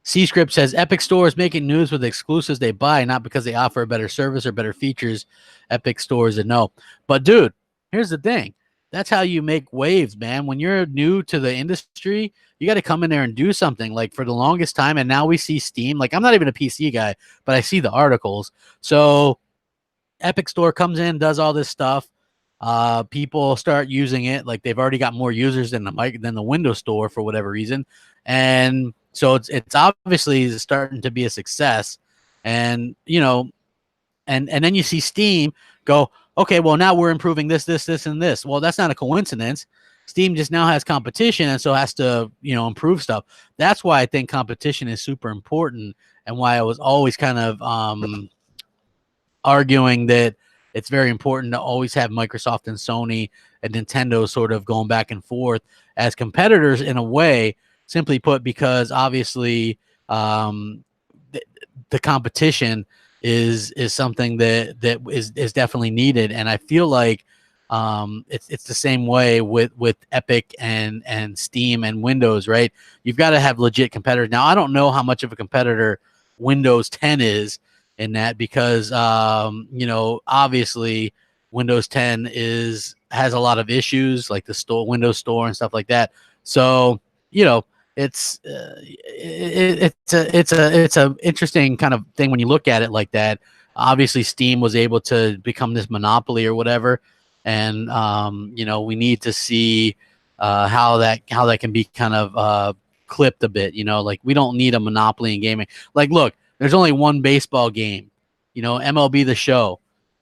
C-Script says, Epic Store is making news with exclusives they buy, not because they offer a better service or better features. Epic Store is a no. But, dude, here's the thing. That's how you make waves, man. When you're new to the industry, you got to come in there and do something. Like, for the longest time, and now we see Steam. Like, I'm not even a PC guy, but I see the articles. So Epic Store comes in, does all this stuff. People start using it. Like they've already got more users than the Windows Store for whatever reason, and so it's obviously starting to be a success. And and then you see Steam go, okay, well now we're improving this, and this. Well, that's not a coincidence. Steam just now has competition, and so has to improve stuff. That's why I think competition is super important, and why I was always kind of arguing that it's very important to always have Microsoft and Sony and Nintendo sort of going back and forth as competitors in a way, simply put, because obviously the competition is something that is definitely needed. And I feel like it's the same way with Epic and Steam and Windows, right? You've got to have legit competitors. Now, I don't know how much of a competitor Windows 10 is in that, because obviously Windows 10 has a lot of issues, like the Windows Store and stuff like that. So it's a interesting kind of thing when you look at it like that. Obviously, Steam was able to become this monopoly or whatever, and we need to see how that can be kind of clipped a bit. Like we don't need a monopoly in gaming. Like, look, there's only one baseball game, MLB The Show.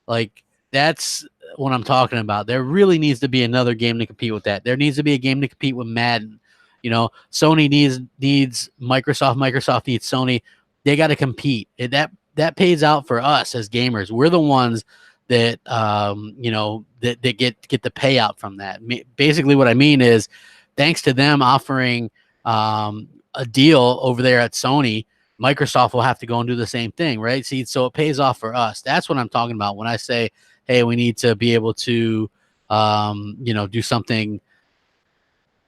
Like, that's what I'm talking about. There really needs to be another game to compete with that. There needs to be a game to compete with Madden. Sony needs Microsoft. Microsoft needs Sony. They got to compete. That pays out for us as gamers. We're the ones that that get the payout from that. Basically, what I mean is, thanks to them offering a deal over there at Sony, Microsoft will have to go and do the same thing, right? See, so it pays off for us. That's what I'm talking about when I say, hey, we need to be able to, do something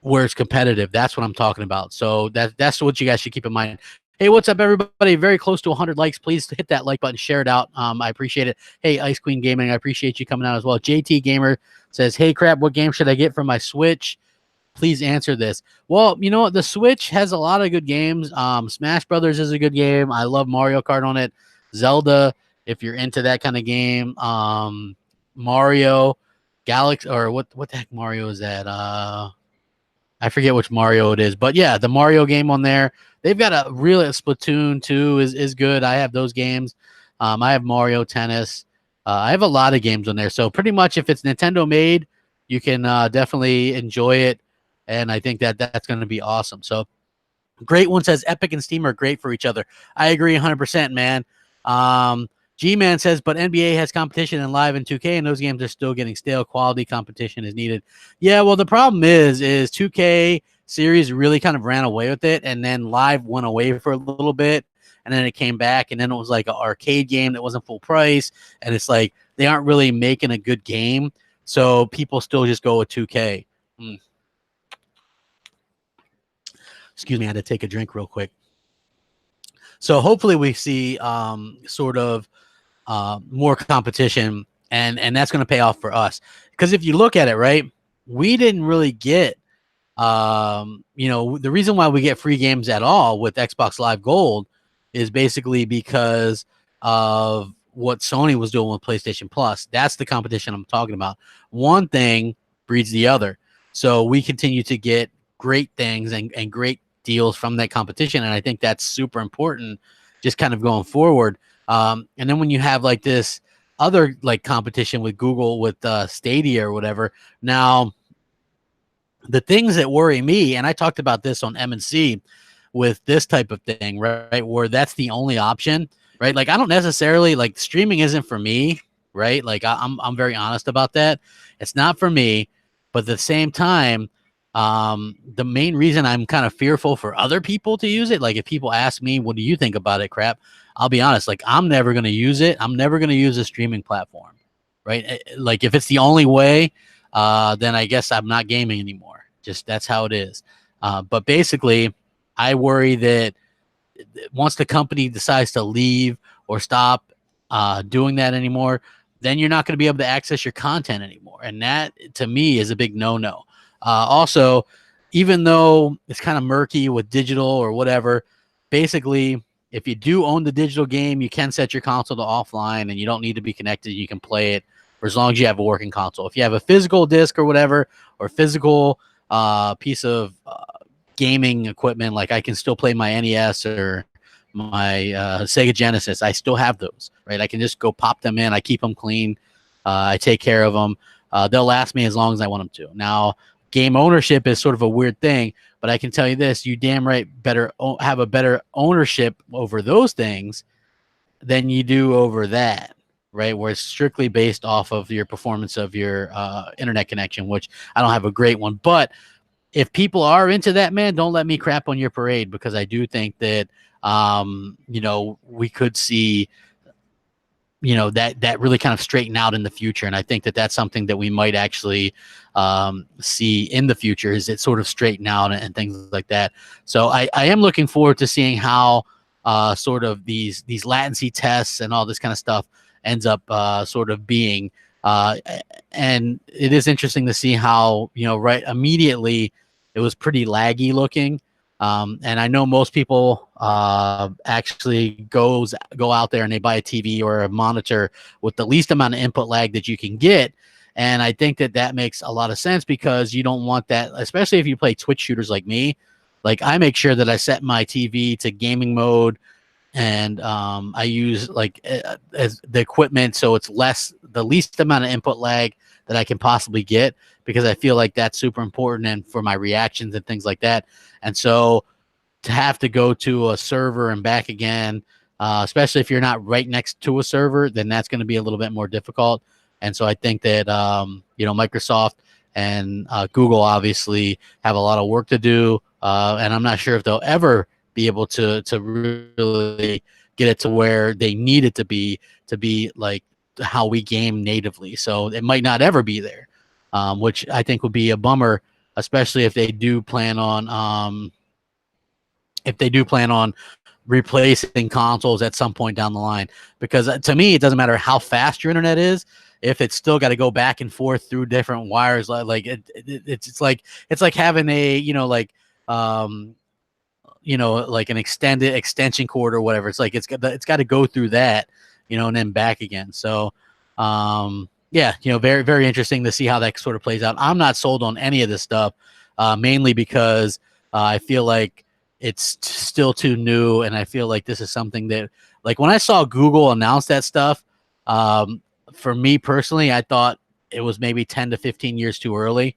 where it's competitive. That's what I'm talking about. So that's what you guys should keep in mind. Hey, what's up, everybody? Very close to 100 likes. Please hit that like button, share it out. I appreciate it. Hey, Ice Queen Gaming, I appreciate you coming out as well. JT Gamer says, hey, Crap, what game should I get for my Switch? Please answer this. Well, you know what? The Switch has a lot of good games. Smash Brothers is a good game. I love Mario Kart on it. Zelda, if you're into that kind of game. Mario, Galaxy, or what the heck Mario is that? I forget which Mario it is. But yeah, the Mario game on there. They've got a real Splatoon 2 is good. I have those games. I have Mario Tennis. I have a lot of games on there. So pretty much if it's Nintendo made, you can definitely enjoy it. And I think that's going to be awesome. So Great One says Epic and Steam are great for each other. I agree 100%, man. G-Man says, but NBA has competition in Live and 2K, and those games are still getting stale. Quality competition is needed. Yeah, well, the problem is 2K series really kind of ran away with it, and then Live went away for a little bit, and then it came back, and then it was like an arcade game that wasn't full price, and it's like they aren't really making a good game, so people still just go with 2K. Excuse me, I had to take a drink real quick. So hopefully we see sort of more competition, and that's going to pay off for us. Because if you look at it, right, we didn't really get, the reason why we get free games at all with Xbox Live Gold is basically because of what Sony was doing with PlayStation Plus. That's the competition I'm talking about. One thing breeds the other. So we continue to get great things and great deals from that competition, and I think that's super important just kind of going forward. And then when you have like this other like competition with Google with Stadia or whatever, now the things that worry me, and I talked about this on M&C with this type of thing, right, where that's the only option, right? Like I don't necessarily like streaming isn't for me, right? Like I'm very honest about that. It's not for me, but at the same time, the main reason I'm kind of fearful for other people to use it, like if people ask me, what do you think about it, Crap? I'll be honest, like I'm never going to use it. I'm never going to use a streaming platform, right? Like if it's the only way, then I guess I'm not gaming anymore. Just that's how it is. But basically, I worry that once the company decides to leave or stop doing that anymore, then you're not going to be able to access your content anymore. And that, to me, is a big no-no. Also, even though it's kind of murky with digital or whatever, basically if you do own the digital game, you can set your console to offline, and you don't need to be connected. You can play it for as long as you have a working console. If you have a physical disc or whatever, or physical piece of gaming equipment, like I can still play my NES or my Sega Genesis. I still have those, right? I can just go pop them in. I keep them clean. I take care of them. They'll last me as long as I want them to. Now, game ownership is sort of a weird thing, but I can tell you this: you damn right better have a better ownership over those things than you do over that, right? Where it's strictly based off of your performance of your internet connection, which I don't have a great one. But if people are into that, man, don't let me crap on your parade, because I do think that we could see that really kind of straighten out in the future. And I think that that's something that we might actually see in the future, is it sort of straighten out and things like that. So I am looking forward to seeing how sort of these latency tests and all this kind of stuff ends up sort of being. And it is interesting to see how, right immediately it was pretty laggy looking. And I know most people actually go out there and they buy a TV or a monitor with the least amount of input lag that you can get. And I think that makes a lot of sense, because you don't want that, especially if you play Twitch shooters like me. Like, I make sure that I set my TV to gaming mode, and I use as the equipment so it's the least amount of input lag that I can possibly get, because I feel like that's super important, and for my reactions and things like that. And so to have to go to a server and back again, especially if you're not right next to a server, then that's going to be a little bit more difficult. And so I think that Microsoft and Google obviously have a lot of work to do, and I'm not sure if they'll ever be able to really get it to where they need it to be like how we game natively. So it might not ever be there, which I think would be a bummer, especially if they do plan on replacing consoles at some point down the line. Because to me, it doesn't matter how fast your internet is, if it's still got to go back and forth through different wires. It's like having a like an extended extension cord or whatever. It's like it's got to go through that, and then back again. So very, very interesting to see how that sort of plays out. I'm not sold on any of this stuff, mainly because I feel like it's still too new, and I feel like this is something that, like, when I saw Google announce that stuff, for me personally, I thought it was maybe 10 to 15 years too early.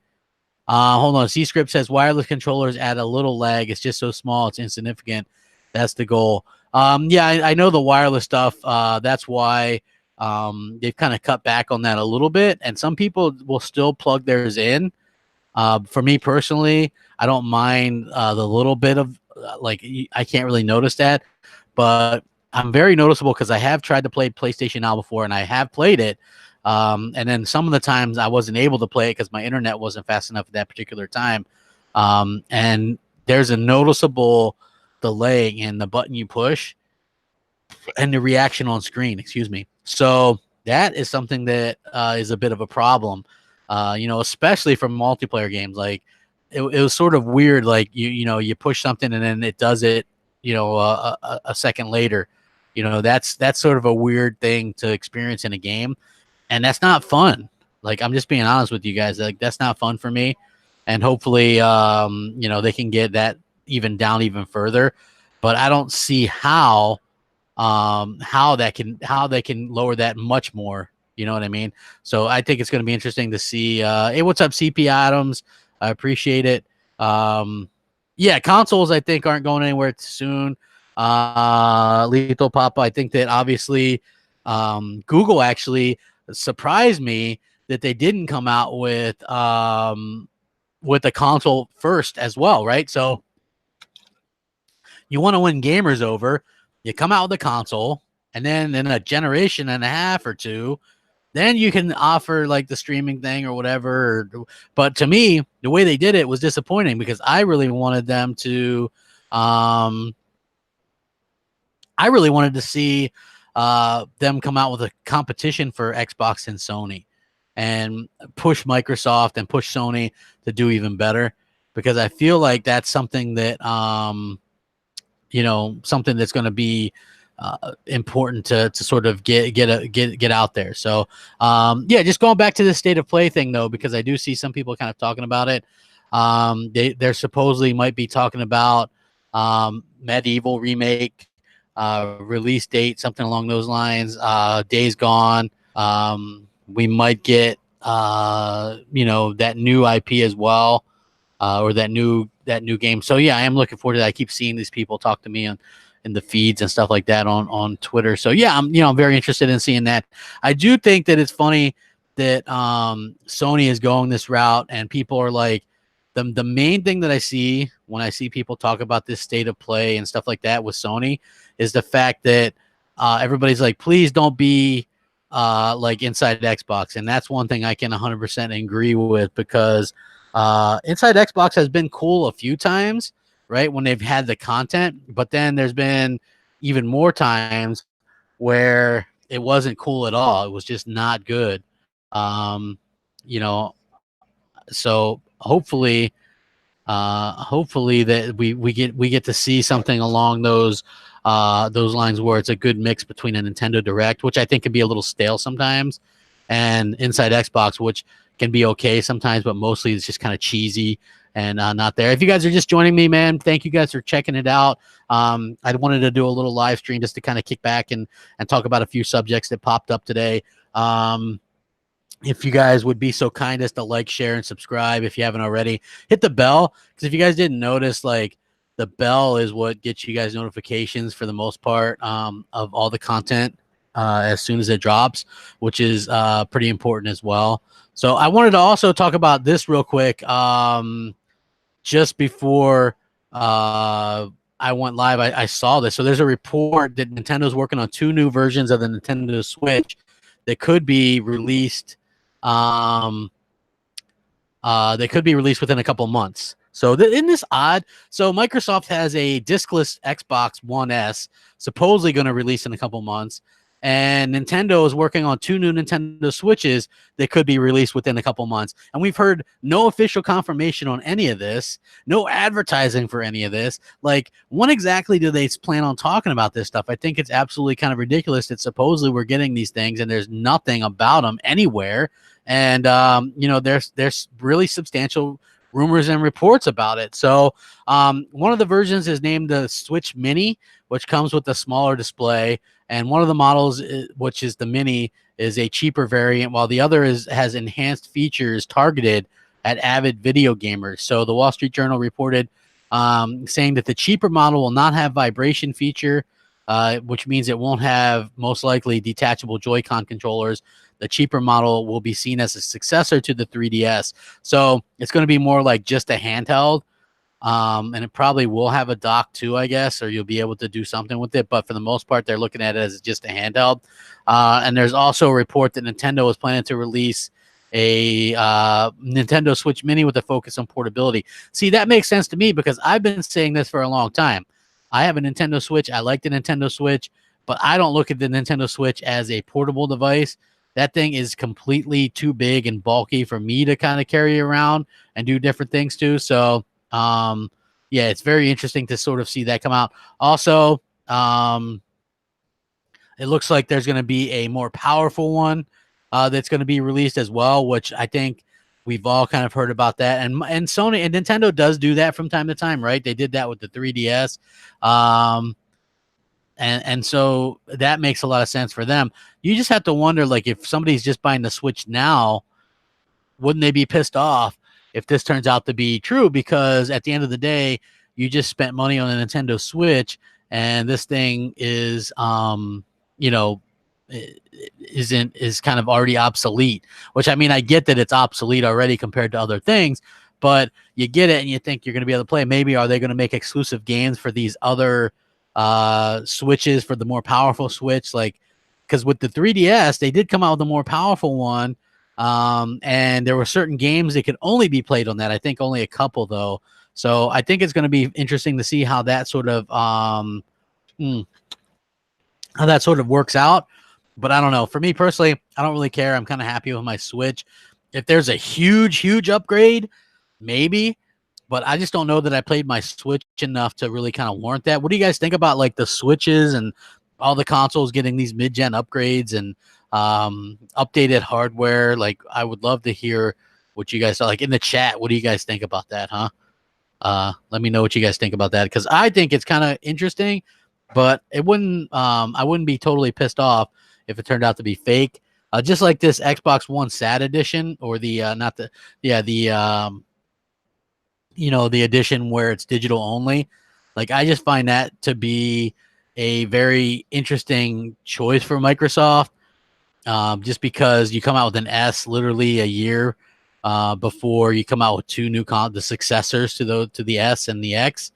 Hold on. C-Script says wireless controllers add a little lag. It's just so small, it's insignificant. That's the goal. I know the wireless stuff. That's why they've kind of cut back on that a little bit, and some people will still plug theirs in. For me personally, I don't mind the little bit of I can't really notice that, but I'm very noticeable because I have tried to play PlayStation Now before, and I have played it. And then some of the times I wasn't able to play it because my internet wasn't fast enough at that particular time. And there's a noticeable delay in the button you push and the reaction on screen, excuse me. So that is something that is a bit of a problem, especially for multiplayer games. Like it was sort of weird. Like you push something and then it does it, a second later. That's sort of a weird thing to experience in a game. And that's not fun. Like, I'm just being honest with you guys. Like, that's not fun for me. And hopefully, they can get that down even further. But I don't see how they can lower that much more. You know what I mean? So I think it's going to be interesting to see. Hey, what's up, CP Adams? I appreciate it. Consoles I think aren't going anywhere soon. Lethal Papa, I think that obviously Google actually surprised me that they didn't come out with the console first as well, right? So you want to win gamers over, you come out with a console, and then in a generation and a half or two, then you can offer like the streaming thing or whatever. But to me, the way they did it was disappointing because I really wanted them to see them come out with a competition for Xbox and Sony and push Microsoft and push Sony to do even better, because I feel like that's something that you know, something that's going to be important to sort of get out there. So yeah, just going back to the state of play thing though, because I do see some people kind of talking about it. They're supposedly might be talking about Medieval remake, release date, something along those lines. Days Gone. We might get you know, that new IP as well, or that new game. So yeah, I am looking forward to that. I keep seeing these people talk to me in the feeds and stuff like that on Twitter. So yeah, I'm very interested in seeing that. I do think that it's funny that Sony is going this route, and people are like, the main thing that I see when I see people talk about this state of play and stuff like that with Sony is the fact that everybody's like, please don't be like Inside Xbox. And that's one thing I can 100% agree with, because Inside Xbox has been cool a few times, right, when they've had the content, but then there's been even more times where it wasn't cool at all. It was just not good. You know, so hopefully that we get to see something along those lines, where it's a good mix between a Nintendo Direct, which I think can be a little stale sometimes, and Inside Xbox, which can be okay sometimes, but mostly it's just kind of cheesy and not there. If you guys are just joining me, man, thank you guys for checking it out. I wanted to do a little live stream just to kind of kick back and talk about a few subjects that popped up today. If you guys would be so kind as to like, share, and subscribe if you haven't already. Hit the bell, because if you guys didn't notice, like, the bell is what gets you guys notifications for the most part of all the content as soon as it drops, which is pretty important as well. So I wanted to also talk about this real quick. Just before I went live, I saw this. So there's a report that Nintendo's working on 2 new versions of the Nintendo Switch that could be released. They could be released within a couple months. So isn't this odd? So Microsoft has a diskless Xbox One S supposedly going to release in a couple months, and Nintendo is working on 2 new Nintendo Switches that could be released within a couple months. And we've heard no official confirmation on any of this, no advertising for any of this. Like, when exactly do they plan on talking about this stuff? I think it's absolutely kind of ridiculous that supposedly we're getting these things and there's nothing about them anywhere. And you know, there's really substantial rumors and reports about it. So one of the versions is named the Switch Mini, which comes with a smaller display, and one of the models, which is the Mini, is a cheaper variant, while the other has enhanced features targeted at avid video gamers. So the Wall Street Journal reported saying that the cheaper model will not have vibration feature, which means it won't have, most likely, detachable Joy-Con controllers. The cheaper model will be seen as a successor to the 3DS. So it's going to be more like just a handheld. And it probably will have a dock too, I guess, or you'll be able to do something with it. But for the most part, they're looking at it as just a handheld. And there's also a report that Nintendo is planning to release a Nintendo Switch Mini with a focus on portability. See, that makes sense to me, because I've been saying this for a long time. I have a Nintendo Switch. I like the Nintendo Switch, but I don't look at the Nintendo Switch as a portable device. That thing is completely too big and bulky for me to kind of carry around and do different things to. So, yeah, it's very interesting to sort of see that come out. Also, it looks like there's going to be a more powerful one that's going to be released as well, which I think we've all kind of heard about that. And Sony and Nintendo does do that from time to time, right? They did that with the 3DS. And so that makes a lot of sense for them. You just have to wonder, like, if somebody's just buying the Switch now, wouldn't they be pissed off if this turns out to be true? Because at the end of the day, you just spent money on a Nintendo Switch, and this thing is, you know, is kind of already obsolete. Which, I mean, I get that it's obsolete already compared to other things, but you get it and you think you're going to be able to play. Maybe are they going to make exclusive games for these other Switches, for the more powerful Switch? Like, because with the 3DS, they did come out with a more powerful one. And there were certain games that could only be played on that. I think only a couple, though. So I think it's going to be interesting to see how that sort of works out. But I don't know. For me personally, I don't really care. I'm kind of happy with my Switch. If there's a huge upgrade, maybe. but I just don't know that I played my Switch enough to really kind of warrant that. What do you guys think about like the Switches and all the consoles getting these mid-gen upgrades and updated hardware? Like, I would love to hear what you guys thought. Like in the chat, what do you guys think about that, huh? Let me know what you guys think about that, because I think it's kind of interesting, but it wouldn't. I wouldn't be totally pissed off if it turned out to be fake. Just like this Xbox One SAT edition, or the not the the the edition where it's digital only. Like, I just find that to be a very interesting choice for Microsoft, just because you come out with an S literally a year before you come out with two new the successors to the S and the X.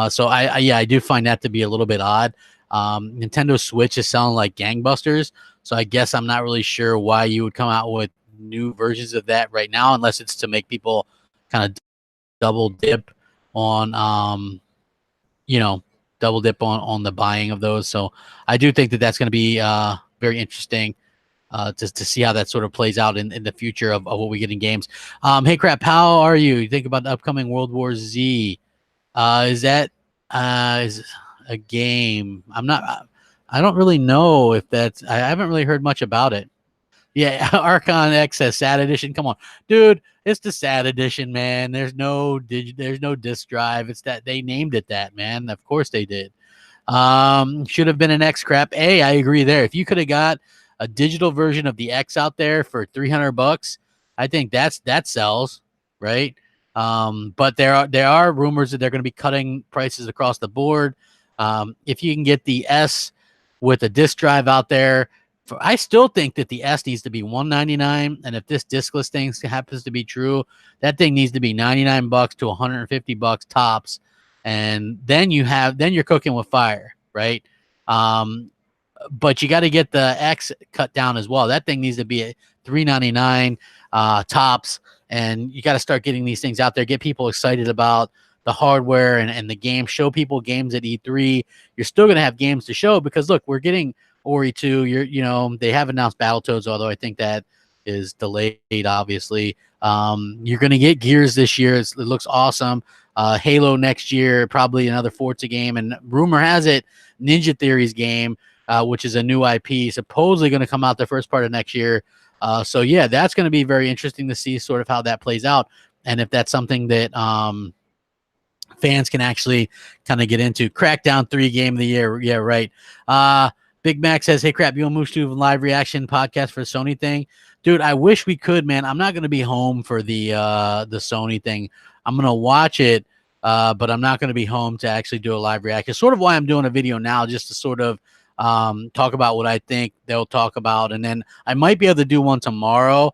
So I do find that to be a little bit odd. Nintendo Switch is selling like gangbusters, so I guess I'm not really sure why you would come out with new versions of that right now, unless it's to make people kind of double dip on double dip on the buying of those. So I do think that that's going to be very interesting to see how that sort of plays out in the future of what we get in games. Hey Crap, how are you? You think about the upcoming World War Z? Is that is a game? I don't really know if that's. I haven't really heard much about it. Yeah, Archon X has SAT edition. Come on, dude, it's the SAT edition, man. There's no disk drive. It's that they named it that, man. Of course they did. Should have been an X crap. Hey, I agree there. If you could have got a digital version of the X out there for $300, I think that sells, right? But there are rumors that they're going to be cutting prices across the board. If you can get the S with a disk drive out there, I still think that the S needs to be $199, and if this diskless thing happens to be true, that thing needs to be $99 to $150 tops, and then you're cooking with fire, right? But you got to get the X cut down as well. That thing needs to be at $399 tops, and you got to start getting these things out there, get people excited about the hardware and the game, show people games at E3. You're still going to have games to show, because look, we're getting Ori 2. They have announced Battletoads, although I think that is delayed, obviously. You're going to get Gears this year. It looks awesome. Halo next year, probably another Forza game. And rumor has it, Ninja Theory's game, which is a new IP, supposedly going to come out the first part of next year. So, yeah, that's going to be very interesting to see sort of how that plays out, and if that's something that fans can actually kind of get into. Crackdown 3 game of the year. Yeah, right. Big Mac says, hey, Crap, you and Moose do a live reaction podcast for the Sony thing? Dude, I wish we could, man. I'm not going to be home for the Sony thing. I'm going to watch it, but I'm not going to be home to actually do a live reaction. Sort of why I'm doing a video now, just to sort of talk about what I think they'll talk about. And then I might be able to do one tomorrow,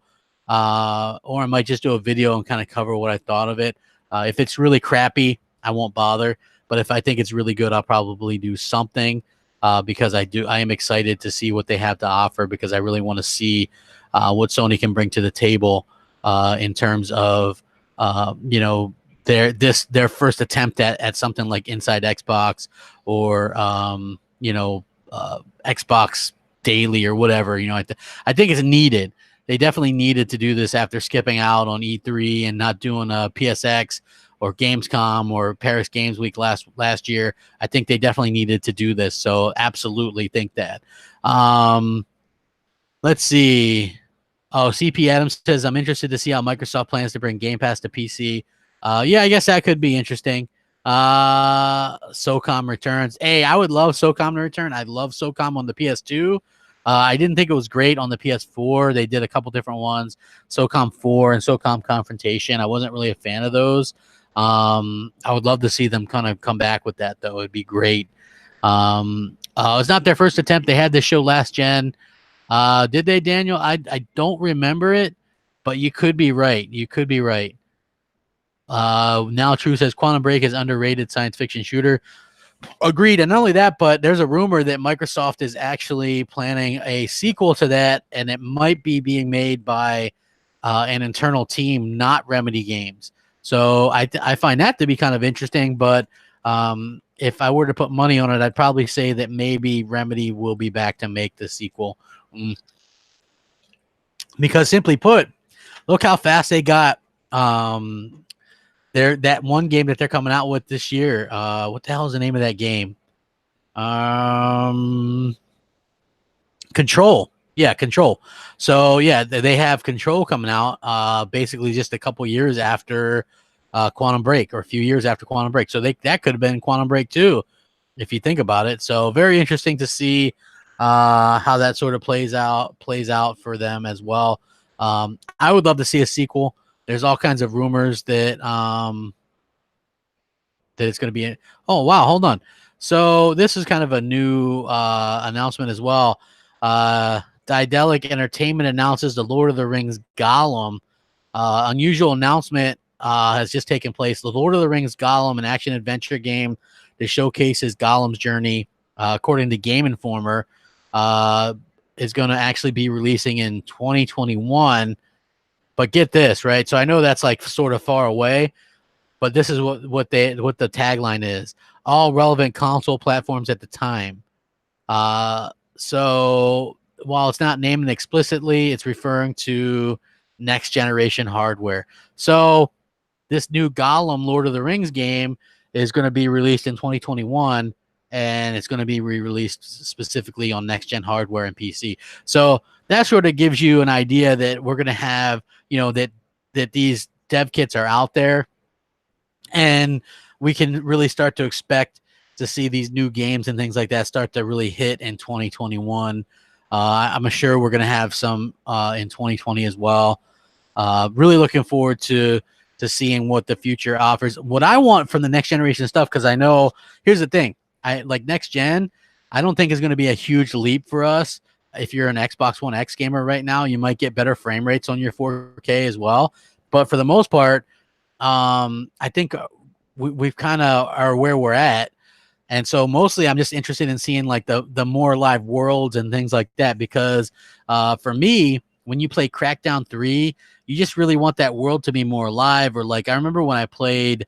or I might just do a video and kind of cover what I thought of it. If it's really crappy, I won't bother. But if I think it's really good, I'll probably do something. Because I am excited to see what they have to offer, because I really want to see what Sony can bring to the table in terms of their first attempt at something like Inside Xbox, or Xbox Daily or whatever. I think it's needed. They definitely needed to do this after skipping out on E3 and not doing a PSX or Gamescom or Paris Games Week last year. I think they definitely needed to do this. So absolutely think that. Let's see. Oh, CP Adams says, I'm interested to see how Microsoft plans to bring Game Pass to PC. Yeah, I guess that could be interesting. SOCOM returns. Hey, I would love SOCOM to return. I love SOCOM on the PS2. I didn't think it was great on the PS4. They did a couple different ones, SOCOM 4 and SOCOM Confrontation. I wasn't really a fan of those. I would love to see them kind of come back with that, though. It'd be great. It's not their first attempt. They had this show last gen. Did they, Daniel? I don't remember it, but you could be right. You could be right. Now True says Quantum Break is underrated science fiction shooter. Agreed. And not only that, but there's a rumor that Microsoft is actually planning a sequel to that, and it might be being made by an internal team, not Remedy Games. So I find that to be kind of interesting, but if I were to put money on it, I'd probably say that maybe Remedy will be back to make the sequel. Because simply put, look how fast they got that one game that they're coming out with this year. What the hell is the name of that game? Control. Yeah, Control. So yeah, they have Control coming out. Basically just a couple years after Quantum Break, or a few years after Quantum Break. So that could have been Quantum Break too, if you think about it. So very interesting to see how that sort of plays out for them as well. I would love to see a sequel. There's all kinds of rumors that that it's going to be. Oh wow, hold on. So this is kind of a new announcement as well. Daedalic Entertainment announces the Lord of the Rings Gollum. Unusual announcement has just taken place. The Lord of the Rings Gollum, an action adventure game that showcases Gollum's journey, according to Game Informer, is going to actually be releasing in 2021. But get this, right? So I know that's like sort of far away, but this is what the tagline is: all relevant console platforms at the time. So while it's not named explicitly, it's referring to next generation hardware. So this new Gollum Lord of the Rings game is going to be released in 2021, and it's going to be re-released specifically on next gen hardware and PC. So that sort of gives you an idea that we're going to have, that these dev kits are out there, and we can really start to expect to see these new games and things like that start to really hit in 2021. I'm sure we're going to have some in 2020 as well. Really looking forward to seeing what the future offers. What I want from the next generation stuff, because I know, here's the thing, I like next gen, I don't think is going to be a huge leap for us. If you're an Xbox One X gamer right now, you might get better frame rates on your 4K as well. But for the most part, I think we've kind of are where we're at. And so mostly I'm just interested in seeing like the more live worlds and things like that, because for me, when you play Crackdown 3, you just really want that world to be more alive. Or like I remember when I played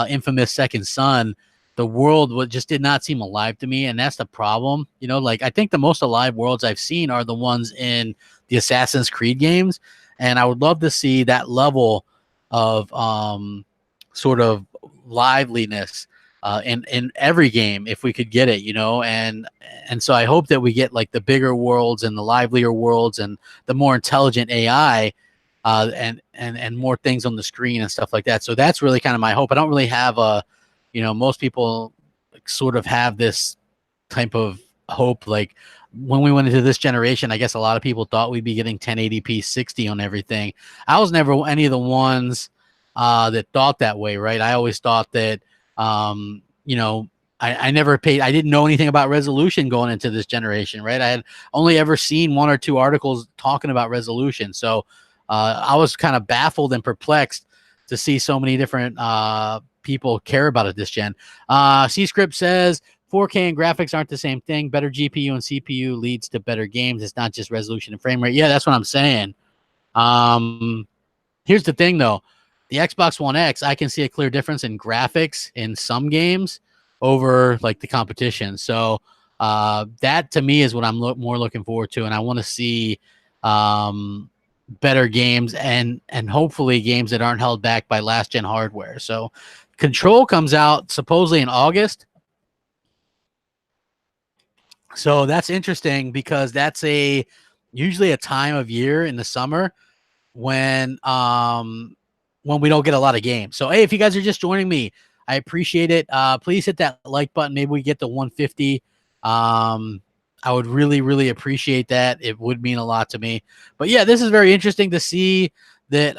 Infamous Second Son, the world just did not seem alive to me, and that's the problem. Like I think the most alive worlds I've seen are the ones in the Assassin's Creed games, and I would love to see that level of sort of liveliness in every game if we could get it, and so I hope that we get like the bigger worlds and the livelier worlds and the more intelligent AI and more things on the screen and stuff like that. So that's really kind of my hope. I don't really have most people sort of have this type of hope. Like when we went into this generation, I guess a lot of people thought we'd be getting 1080p 60 on everything. I was never any of the ones that thought that way, right? I always thought that I never paid. I didn't know anything about resolution going into this generation, right? I had only ever seen one or two articles talking about resolution. So I was kind of baffled and perplexed to see so many different people care about it this gen. C-Script says 4K and graphics aren't the same thing. Better GPU and CPU leads to better games. It's not just resolution and frame rate. Yeah, that's what I'm saying. Here's the thing, though. The Xbox One X, I can see a clear difference in graphics in some games over like the competition. So that to me is what I'm more looking forward to, and I want to see better games and hopefully games that aren't held back by last gen hardware. So Control comes out supposedly in August. So that's interesting because that's usually a time of year in the summer when we don't get a lot of games. So hey, if you guys are just joining me, I appreciate it. Please hit that like button. Maybe we get to 150. I would really, really appreciate that. It would mean a lot to me. But yeah, this is very interesting to see that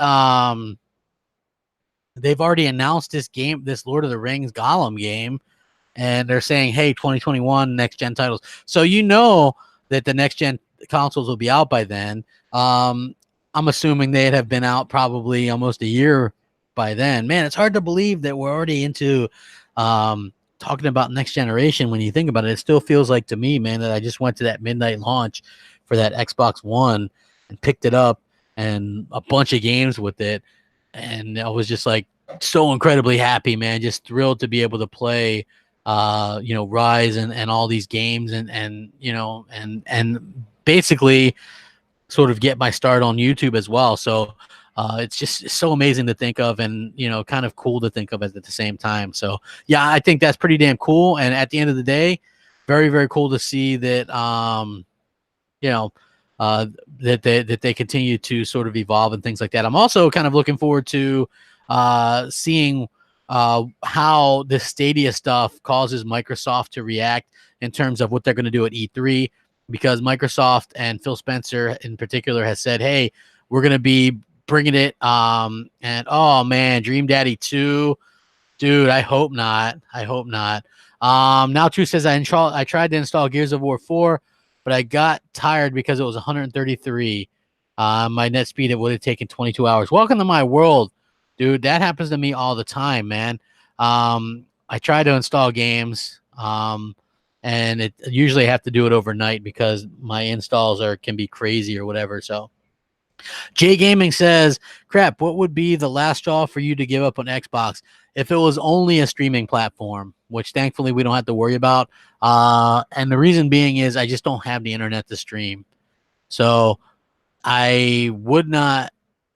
they've already announced this game, this Lord of the Rings Gollum game, and they're saying, hey, 2021 next gen titles. So that the next gen consoles will be out by then. I'm assuming they'd have been out probably almost a year by then. Man, it's hard to believe that we're already into talking about next generation. When you think about it, it still feels like to me, man, that I just went to that midnight launch for that Xbox One and picked it up and a bunch of games with it. And I was just like so incredibly happy, man, just thrilled to be able to play Rise and all these games and basically sort of get my start on YouTube as well. So It's just so amazing to think of, and kind of cool to think of at the same time. So yeah, I think that's pretty damn cool. And at the end of the day, very, very cool to see that you know, uh, that they continue to sort of evolve and things like that. I'm also kind of looking forward to seeing how the Stadia stuff causes Microsoft to react in terms of what they're going to do at E3, because Microsoft and Phil Spencer in particular has said, "Hey, we're going to be bringing it." And oh man, Dream Daddy 2. Dude, I hope not. I hope not. Now True says I tried to install Gears of War 4, but I got tired because it was 133. My net speed, it would have taken 22 hours. Welcome to my world, dude. That happens to me all the time, man. I try to install games, and it usually have to do it overnight because my installs can be crazy or whatever. So Jay Gaming says, "Crap, what would be the last straw for you to give up on Xbox if it was only a streaming platform?" Which thankfully we don't have to worry about. And the reason being is I just don't have the internet to stream. So I would not,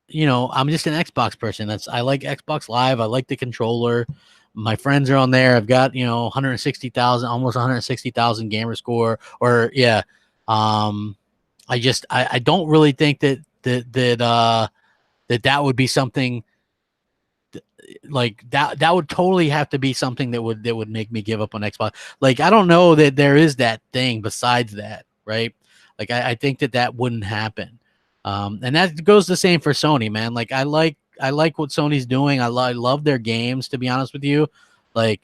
I'm just an Xbox person. I like Xbox Live. I like the controller. My friends are on there. I've got, 160,000, almost 160,000 gamer score. Or yeah. I don't really think that would be something like that would totally have to be something that would make me give up on Xbox. Like, I don't know that there is that thing besides that, right? Like, I think that wouldn't happen. And that goes the same for Sony, man. Like, I like what Sony's doing. I love their games, to be honest with you. Like,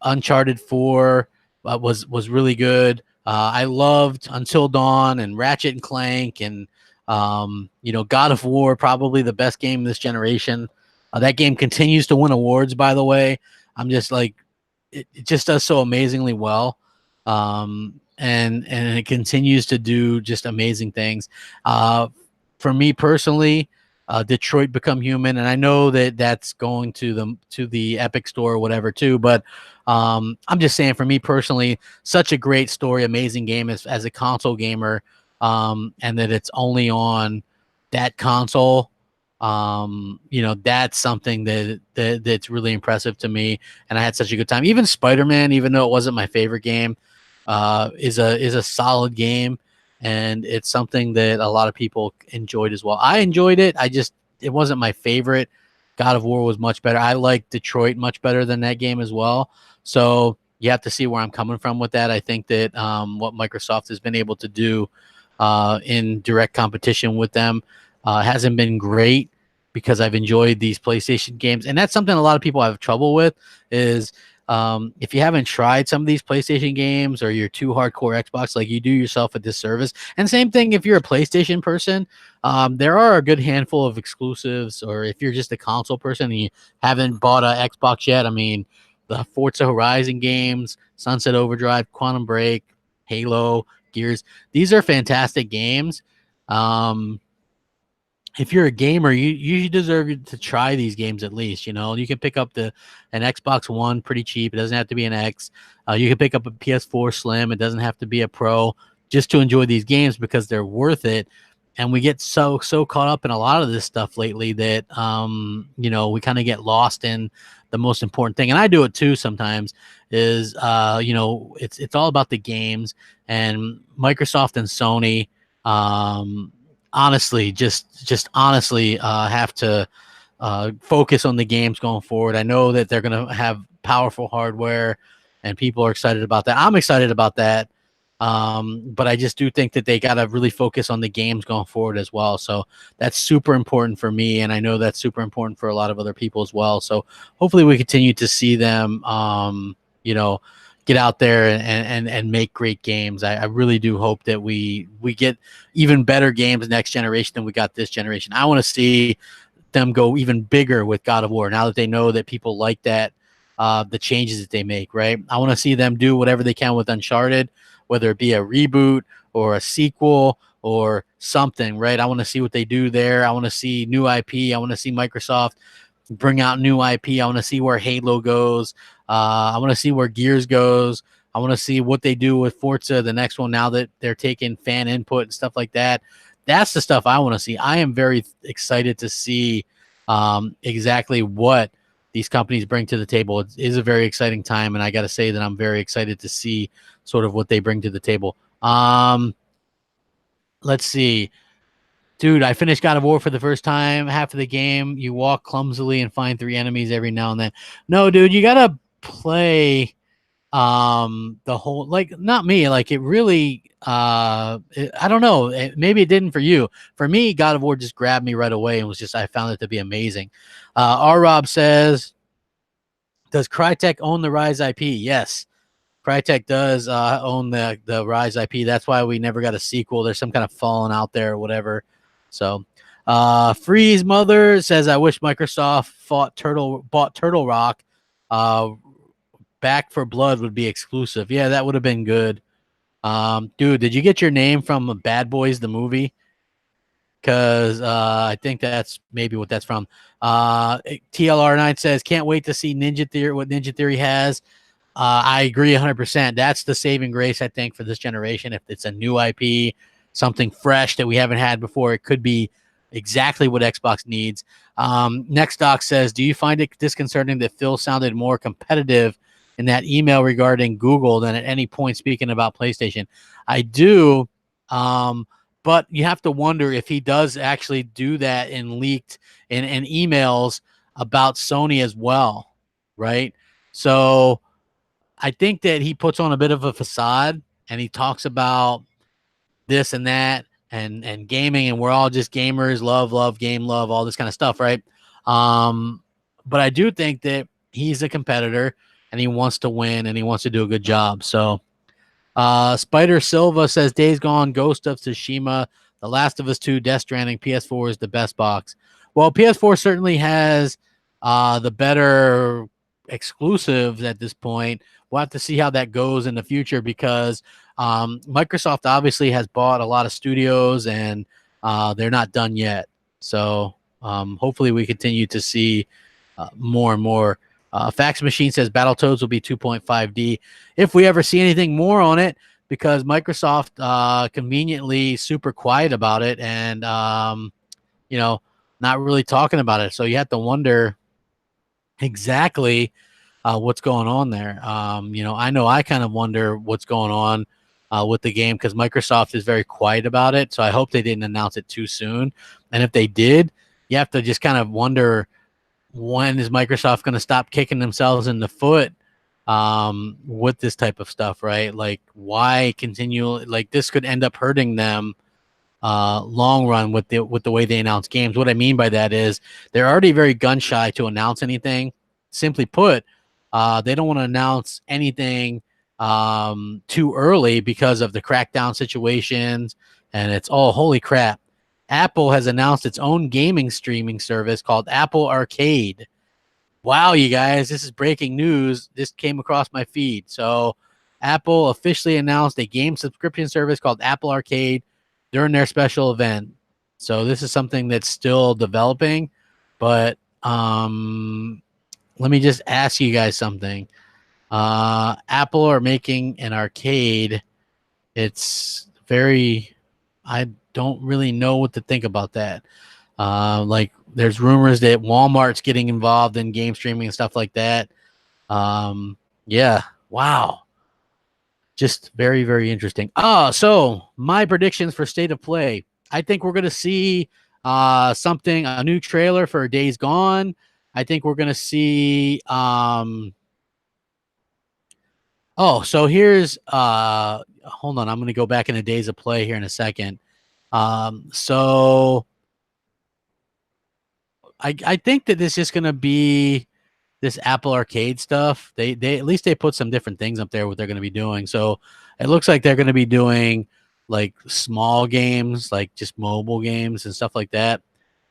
Uncharted 4 was really good. I loved Until Dawn and Ratchet and Clank and God of War, probably the best game this generation. That game continues to win awards, by the way. I'm just like, it just does so amazingly well. And it continues to do just amazing things. For me personally, Detroit Become Human, and I know that's going to the Epic Store or whatever too, but I'm just saying, for me personally, such a great story, amazing game as a console gamer, and that it's only on that console. That's something that's really impressive to me, and I had such a good time. Even Spider-Man, even though it wasn't my favorite game, is a solid game, and it's something that a lot of people enjoyed as well. I enjoyed it. It wasn't my favorite. God of War was much better. I like Detroit much better than that game as well. So you have to see where I'm coming from with that. I think that what Microsoft has been able to do in direct competition with them hasn't been great, because I've enjoyed these PlayStation games. And that's something a lot of people have trouble with is if you haven't tried some of these PlayStation games, or you're too hardcore Xbox, like, you do yourself a disservice. And same thing if you're a PlayStation person, there are a good handful of exclusives, or if you're just a console person and you haven't bought an Xbox yet, I mean, the Forza Horizon games, Sunset Overdrive, Quantum Break, Halo, Gears, these are fantastic games. If you're a gamer, you deserve to try these games at least. You can pick up an Xbox One pretty cheap. It doesn't have to be an X. You can pick up a PS4 Slim. It doesn't have to be a Pro, just to enjoy these games, because they're worth it. And we get so caught up in a lot of this stuff lately that we kind of get lost in the most important thing. And I do it too sometimes. Is it's all about the games, and Microsoft and Sony. Honestly, just honestly have to focus on the games going forward. I know that they're going to have powerful hardware, and people are excited about that. I'm excited about that. But I just do think that they got to really focus on the games going forward as well. So that's super important for me, and I know that's super important for a lot of other people as well. So hopefully we continue to see them, get out there and make great games. I really do hope that we get even better games next generation than we got this generation. I want to see them go even bigger with God of War, now that they know that people like that, the changes that they make, right? I want to see them do whatever they can with Uncharted, whether it be a reboot or a sequel or something, right? I want to see what they do there. I want to see new IP. I want to see Microsoft bring out new IP. I want to see where Halo goes. I want to see where Gears goes. I want to see what they do with Forza, the next one, now that they're taking fan input and stuff like that. That's the stuff I want to see. I am very excited to see exactly what these companies bring to the table. It is a very exciting time, and I got to say that I'm very excited to see sort of what they bring to the table. Let's see. Dude, I finished God of War for the first time. Half of the game, you walk clumsily and find 3 enemies every now and then. No, dude, you gotta play the whole, like, not me, like, it really I don't know, maybe it didn't for you. For me, God of War just grabbed me right away and was just, I found it to be amazing. R Rob says, does Crytek own the Rise IP? Yes, Crytek does own the Rise IP. That's why we never got a sequel. There's some kind of falling out there or whatever. So Freeze Mother says, I wish Microsoft bought Turtle Rock. Back for Blood would be exclusive. Yeah, that would have been good. Dude, did you get your name from Bad Boys the movie? Because I think that's maybe what that's from. TLR9 says, can't wait to see Ninja Theory, what Ninja Theory has. I agree 100%. That's the saving grace, I think, for this generation. If it's a new IP, something fresh that we haven't had before, it could be exactly what Xbox needs. Next Doc says, do you find it disconcerting that Phil sounded more competitive in that email regarding Google than at any point speaking about PlayStation? I do, but you have to wonder if he does actually do that in leaked in emails about Sony as well, right? So I think that he puts on a bit of a facade and he talks about this and that and gaming, and we're all just gamers, love, game love, all this kind of stuff, right? But I do think that he's a competitor and he wants to win and he wants to do a good job. So Spider Silva says, Days Gone, Ghost of Tsushima, The Last of Us 2, Death Stranding, PS4 is the best box. Well, PS4 certainly has the better exclusives at this point. We'll have to see how that goes in the future because Microsoft obviously has bought a lot of studios and they're not done yet. So hopefully we continue to see more and more. Fax Machine says Battletoads will be 2.5D if we ever see anything more on it, because Microsoft conveniently super quiet about it and not really talking about it. So you have to wonder exactly what's going on there. I know I kind of wonder what's going on with the game because Microsoft is very quiet about it. So I hope they didn't announce it too soon. And if they did, you have to just kind of wonder, when is Microsoft going to stop kicking themselves in the foot with this type of stuff, right? Like, why continue? Like, this could end up hurting them long run with the way they announce games. What I mean by that is they're already very gun shy to announce anything. Simply put, they don't want to announce anything too early because of the Crackdown situations, and it's holy crap. Apple has announced its own gaming streaming service called Apple Arcade. Wow, you guys, this is breaking news. This came across my feed. So Apple officially announced a game subscription service called Apple Arcade during their special event. So this is something that's still developing, but let me just ask you guys something. Apple are making an arcade. It's very, I don't really know what to think about that. Like, there's rumors that Walmart's getting involved in game streaming and stuff like that. Yeah, wow. Just very, very interesting. So my predictions for State of Play. I think we're going to see a new trailer for Days Gone. I think we're going to see so here's hold on, I'm going to go back into Days of Play here in a second. So I think that this is going to be this Apple Arcade stuff. They at least they put some different things up there what they're going to be doing. So it looks like they're going to be doing like small games, like just mobile games and stuff like that.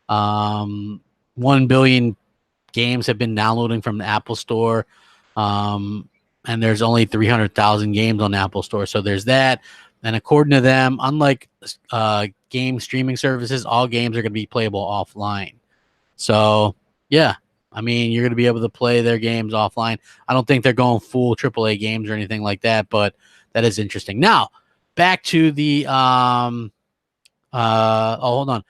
1 billion games have been downloading from the Apple Store. And there's only 300,000 games on the Apple Store. So there's that. And according to them, unlike game streaming services, all games are going to be playable offline. So, yeah, I mean, you're going to be able to play their games offline. I don't think they're going full AAA games or anything like that, but that is interesting. Now, back to the Hold on.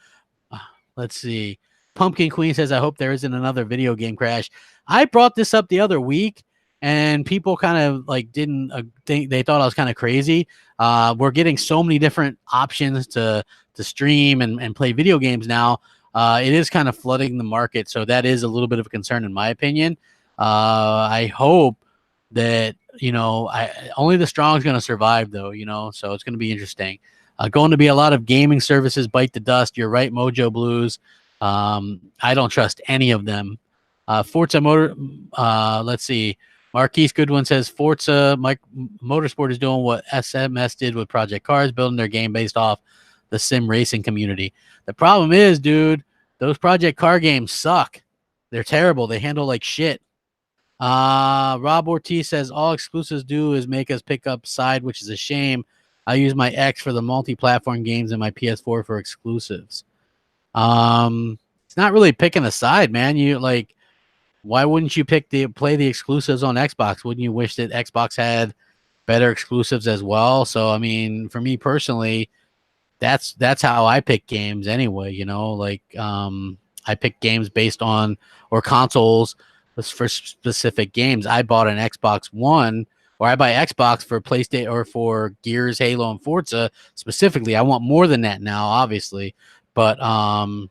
Let's see. Pumpkin Queen says, I hope there isn't another video game crash. I brought this up the other week, and people kind of like didn't think, they thought I was kind of crazy. We're getting so many different options to stream and play video games now. It is kind of flooding the market, so that is a little bit of a concern in my opinion. I hope that only the strong is going to survive, though. So it's going to be interesting. Going to be a lot of gaming services bite the dust. You're right, Mojo Blues. I don't trust any of them. Forza Motor. Let's see. Marquise Goodwin says Forza Motorsport is doing what SMS did with Project Cars, building their game based off the sim racing community. The problem is, dude, those Project Car games suck. They're terrible. They handle like shit. Rob Ortiz says all exclusives do is make us pick up side, which is a shame. I use my X for the multi-platform games and my PS4 for exclusives. It's not really picking a side, man. Why wouldn't you play the exclusives on Xbox? Wouldn't you wish that Xbox had better exclusives as well? So, I mean, for me personally, that's how I pick games anyway. I pick games based on, or consoles for specific games. I bought an Xbox One, or I buy Xbox for PlayStation or for Gears, Halo, and Forza specifically. I want more than that now, obviously, but I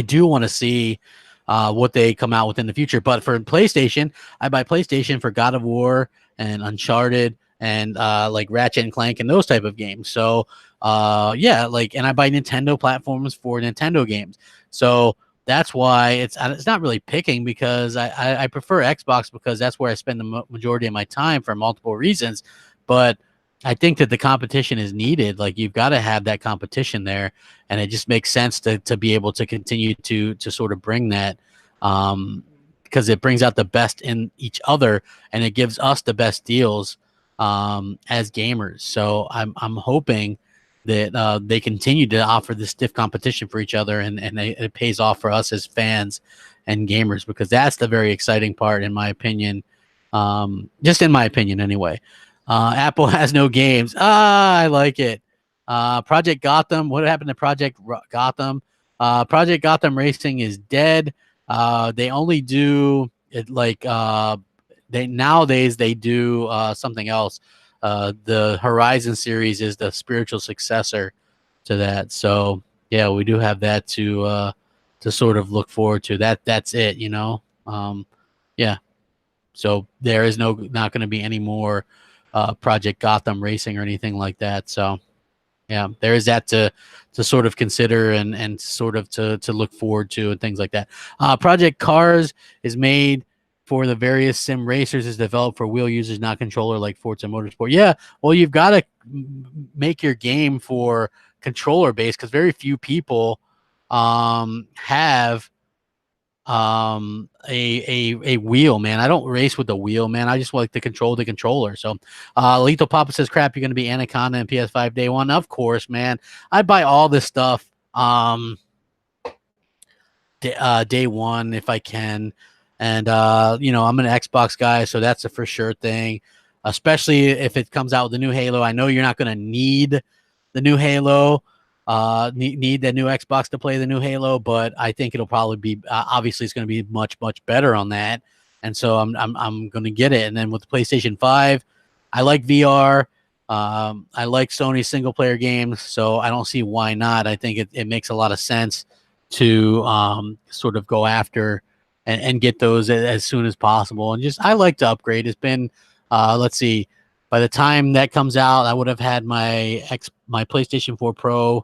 do want to see what they come out with in the future. But for PlayStation, I buy PlayStation for God of War and Uncharted and like Ratchet and Clank and those type of games. So and I buy Nintendo platforms for Nintendo games. So that's why it's not really picking, because I prefer Xbox because that's where I spend the majority of my time for multiple reasons. But I think that the competition is needed. Like, you've got to have that competition there, and it just makes sense to be able to continue to sort of bring that, because it brings out the best in each other, and it gives us the best deals as gamers. So I'm hoping that they continue to offer this stiff competition for each other, and it pays off for us as fans and gamers, because that's the very exciting part, in my opinion. Just in my opinion, anyway. Apple has no games. I like it. Project Gotham. What happened to Project Gotham? Project Gotham Racing is dead. They only do it nowadays they do something else. The Horizon series is the spiritual successor to that. So yeah, we do have that to sort of look forward to. That's it, yeah. So there is not going to be any more Project Gotham Racing or anything like that. So yeah, there is that to sort of consider and sort of to look forward to and things like that. Project Cars is made for the various sim racers, is developed for wheel users, not controller, like Forza Motorsport. Yeah, well, you've got to make your game for controller based, because very few people have a wheel, man. I don't race with the wheel, man. I just like to control the controller. So Lethal Papa says, crap, you're going to be Anaconda and PS5 day one. Of course, man. I buy all this stuff day one if I can. And I'm an Xbox guy, so that's a for sure thing, especially if it comes out with the new Halo. I know you're not going to need the new Halo, need the new Xbox to play the new Halo, but I think it'll probably be obviously it's going to be much better on that, and so I'm going to get it. And then with the PlayStation 5, I like VR. I like Sony single player games, so I don't see why not. I think it makes a lot of sense to sort of go after and get those as soon as possible. And just I like to upgrade. It's been let's see. By the time that comes out, I would have had my PlayStation 4 Pro.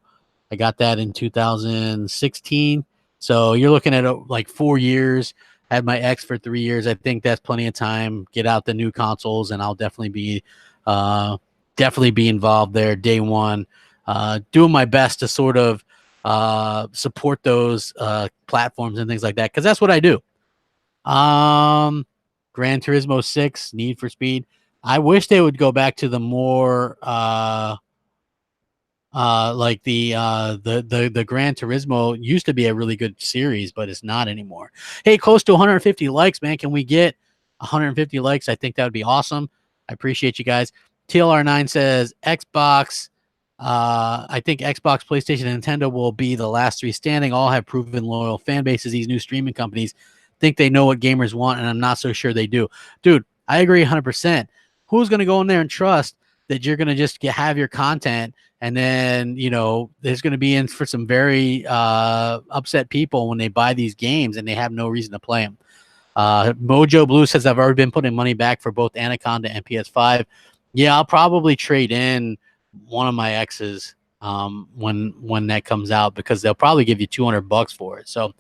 I got that in 2016. So you're looking at like 4 years. Had my X for 3 years. I think that's plenty of time. Get out the new consoles, and I'll definitely be involved there day one. Doing my best to sort of support those platforms and things like that, because that's what I do. Gran Turismo 6, Need for Speed. I wish they would go back to the more like the Gran Turismo used to be a really good series, but it's not anymore. Hey, close to 150 likes, man. Can we get 150 likes? I think that would be awesome. I appreciate you guys. TLR9 says Xbox I think Xbox, PlayStation, and Nintendo will be the last three standing. All have proven loyal fan bases. These new streaming companies think they know what gamers want, and I'm not so sure they do. Dude, I agree 100%. Who's going to go in there and trust that you're going to just have your content, and then, there's going to be in for some very upset people when they buy these games and they have no reason to play them. Mojo Blue says, I've already been putting money back for both Anaconda and PS5. Yeah, I'll probably trade in one of my exes when that comes out, because they'll probably give you $200 for it. So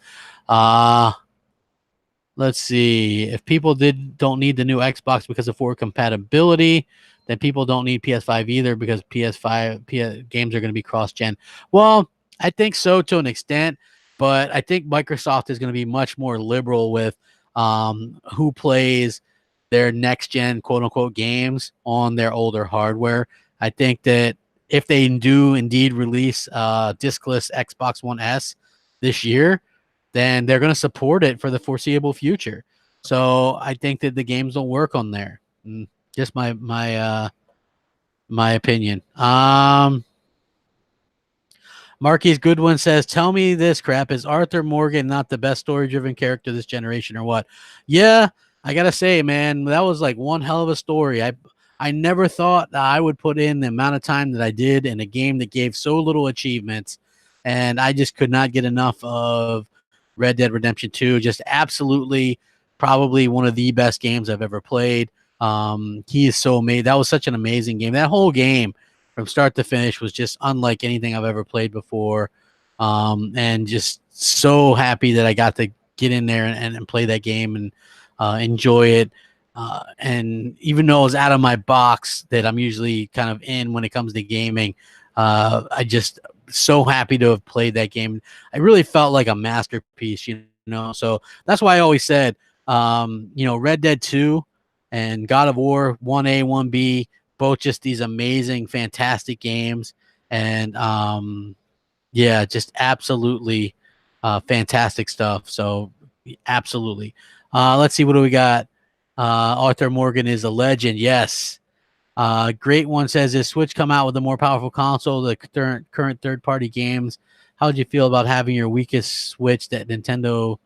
let's see. If people don't need the new Xbox because of forward compatibility, then people don't need PS5 either, because PS5 games are going to be cross-gen. Well, I think so to an extent, but I think Microsoft is going to be much more liberal with who plays their next-gen quote-unquote games on their older hardware. I think that if they do indeed release discless Xbox One S this year, then they're going to support it for the foreseeable future. So I think that the games will work on there. Just my opinion. Marquis Goodwin says, tell me this crap. Is Arthur Morgan not the best story-driven character this generation or what? Yeah, I got to say, man, that was like one hell of a story. I never thought that I would put in the amount of time that I did in a game that gave so little achievements, and I just could not get enough of Red Dead Redemption 2. Just absolutely probably one of the best games I've ever played. He is so amazing. That was such an amazing game. That whole game from start to finish was just unlike anything I've ever played before. And just so happy that I got to get in there and play that game and enjoy it. And even though it was out of my box that I'm usually kind of in when it comes to gaming, I just so happy to have played that game. I really felt like a masterpiece, So that's why I always said, Red Dead 2 and God of War 1A, 1B, both just these amazing, fantastic games. And yeah, just absolutely fantastic stuff. So absolutely. Let's see, what do we got? Arthur Morgan is a legend. Yes. Great One says, if Switch come out with a more powerful console, the current third-party games, how would you feel about having your weakest Switch that Nintendo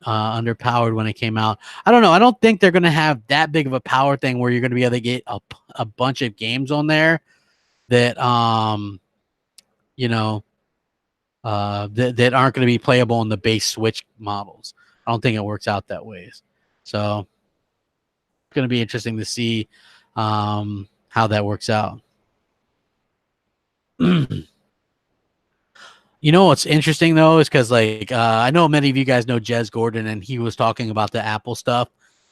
underpowered when it came out? I don't know. I don't think they're going to have that big of a power thing where you're going to be able to get a bunch of games on there that that aren't going to be playable in the base Switch models. I don't think it works out that way. So it's going to be interesting to see how that works out. What's interesting though is because I know many of you guys know Jez Gordon, and he was talking about the Apple stuff,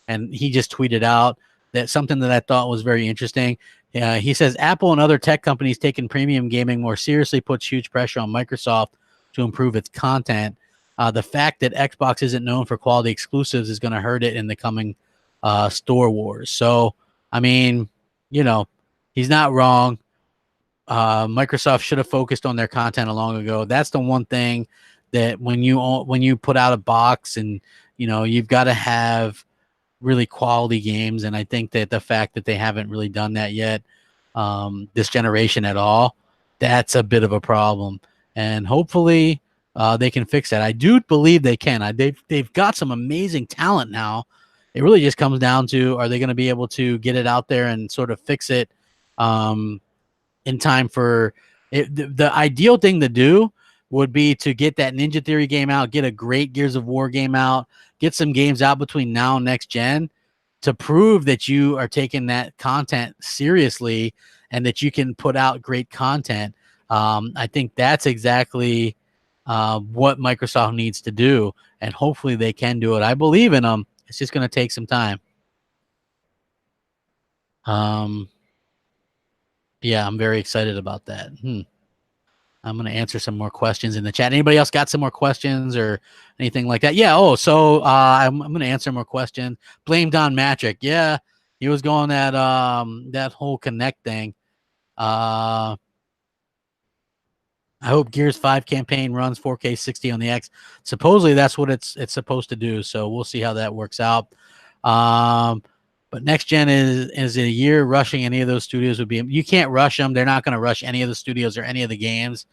and he just tweeted out that something that I thought was very interesting. He says Apple and other tech companies taking premium gaming more seriously puts huge pressure on Microsoft to improve its content. The fact that Xbox isn't known for quality exclusives is going to hurt it in the coming store wars. So, I mean, he's not wrong. Microsoft should have focused on their content a long ago. That's the one thing that when you put out a box and you've got to have really quality games, and I think that the fact that they haven't really done that yet this generation at all, that's a bit of a problem. And hopefully they can fix that. I do believe they can. They've got some amazing talent now. It really just comes down to, are they going to be able to get it out there and sort of fix it in time for it? The ideal thing to do would be to get that Ninja Theory game out, get a great Gears of War game out, get some games out between now and next gen to prove that you are taking that content seriously and that you can put out great content. I think that's exactly what Microsoft needs to do, and hopefully they can do it. I believe in them. It's just going to take some time. Yeah, I'm very excited about that. I'm going to answer some more questions in the chat. Anybody else got some more questions or anything like that? Yeah. Oh, so I'm going to answer more questions. Blame Don Matrick. Yeah, he was going that whole Connect thing. I hope Gears 5 campaign runs 4K 60 on the X. Supposedly that's what it's supposed to do. So we'll see how that works out. But next gen is a year. Rushing any of those studios would be, you can't rush them. They're not going to rush any of the studios or any of the games.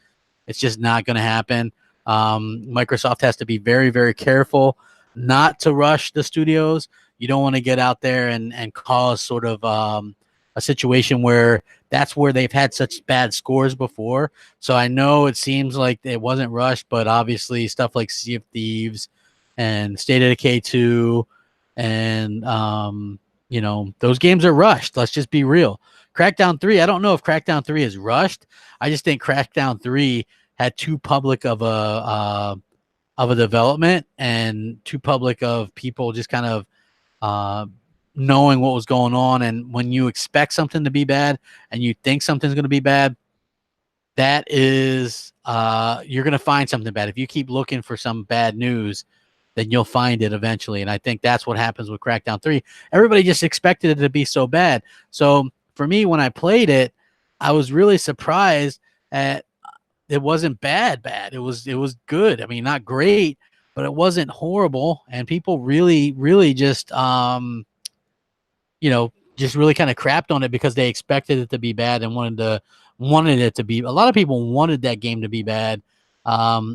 It's just not going to happen. Microsoft has to be very, very careful not to rush the studios. You don't want to get out there and cause sort of a situation where that's where they've had such bad scores before. So I know it seems like it wasn't rushed, but obviously stuff like Sea of Thieves and State of Decay 2 and you know, those games are rushed. Let's just be real. Crackdown 3, I don't know if Crackdown 3 is rushed. I just think Crackdown 3 had too public of a development and too public of people just kind of knowing what was going on. And when you expect something to be bad and you think something's going to be bad, that is you're going to find something bad. If you keep looking for some bad news, then you'll find it eventually. And I think that's what happens with Crackdown 3. Everybody just expected it to be so bad. So for me, when I played it, I was really surprised at it wasn't bad. It was good. I mean, not great, but it wasn't horrible. And people really just you know, just really kind of crapped on it because they expected it to be bad and wanted it to be. A lot of people wanted that game to be bad,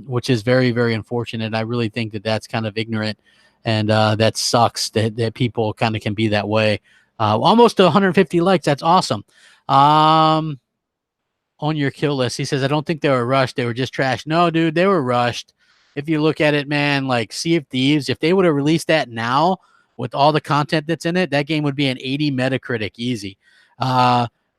which is very, very unfortunate. I really think that that's kind of ignorant, and that sucks that people kind of can be that way. Almost to 150 likes. That's awesome. On your kill list, he says, I don't think they were rushed. They were just trash. No, dude, they were rushed. If you look at it, man, like Sea of Thieves, if they would have released that now with all the content that's in it, that game would be an 80 Metacritic easy.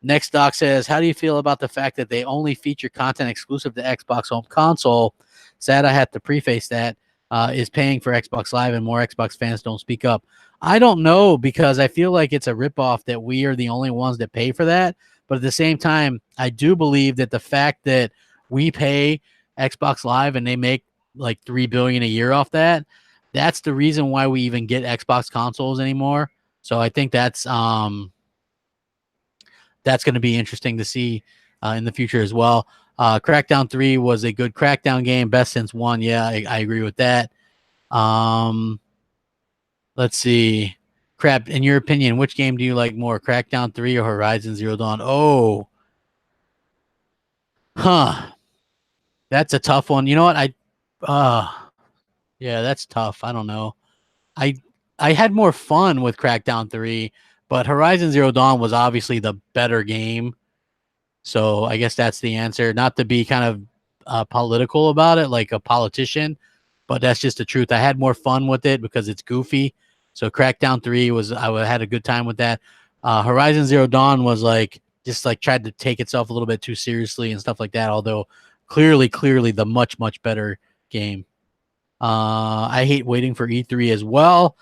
Next doc says, how do you feel about the fact that they only feature content exclusive to Xbox Home Console? Sad I had to preface that. Is paying for Xbox Live and more Xbox fans don't speak up. I don't know, because I feel like it's a ripoff that we are the only ones that pay for that. But at the same time, I do believe that the fact that we pay Xbox Live and they make like $3 billion a year off that, that's the reason why we even get Xbox consoles anymore. So I think that's going to be interesting to see in the future as well. Crackdown 3 was a good Crackdown game, best since 1. Yeah, I agree with that. Let's see. Crap, in your opinion, which game do you like more, Crackdown 3 or Horizon Zero Dawn? Oh. That's a tough one. You know what? Yeah, that's tough. I don't know. I had more fun with Crackdown 3, but Horizon Zero Dawn was obviously the better game. So I guess that's the answer. Not to be kind of political about it, like a politician, but that's just the truth. I had more fun with it because it's goofy. So Crackdown 3 I had a good time with that. Horizon Zero Dawn was like just like tried to take itself a little bit too seriously and stuff like that. Although clearly the much better game. I hate waiting for E3 as well.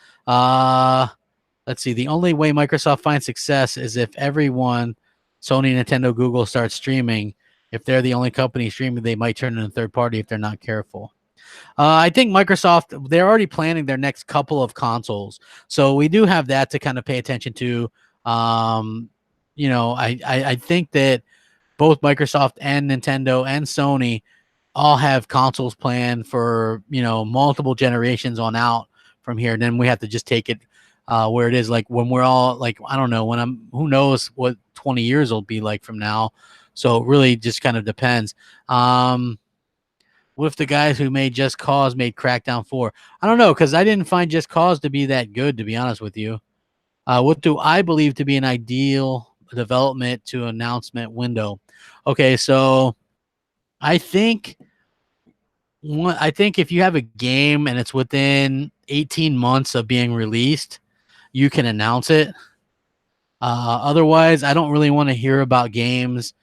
Let's see. The only way Microsoft finds success is if everyone, Sony, Nintendo, Google, starts streaming. If they're the only company streaming, they might turn into a third party if they're not careful. I think Microsoft, they're already planning their next couple of consoles. So we do have that to kind of pay attention to. You know, I think that both Microsoft and Nintendo and Sony all have consoles planned for, you know, multiple generations on out from here. And then we have to just take it where it is. Like when we're all like, I don't know, who knows what 20 years will be like from now. So it really just kind of depends. What if the guys who made Just Cause made Crackdown 4? I don't know, because I didn't find Just Cause to be that good, to be honest with you. What do I believe to be an ideal development to announcement window? Okay, so I think if you have a game and it's within 18 months of being released, you can announce it. Otherwise, I don't really want to hear about games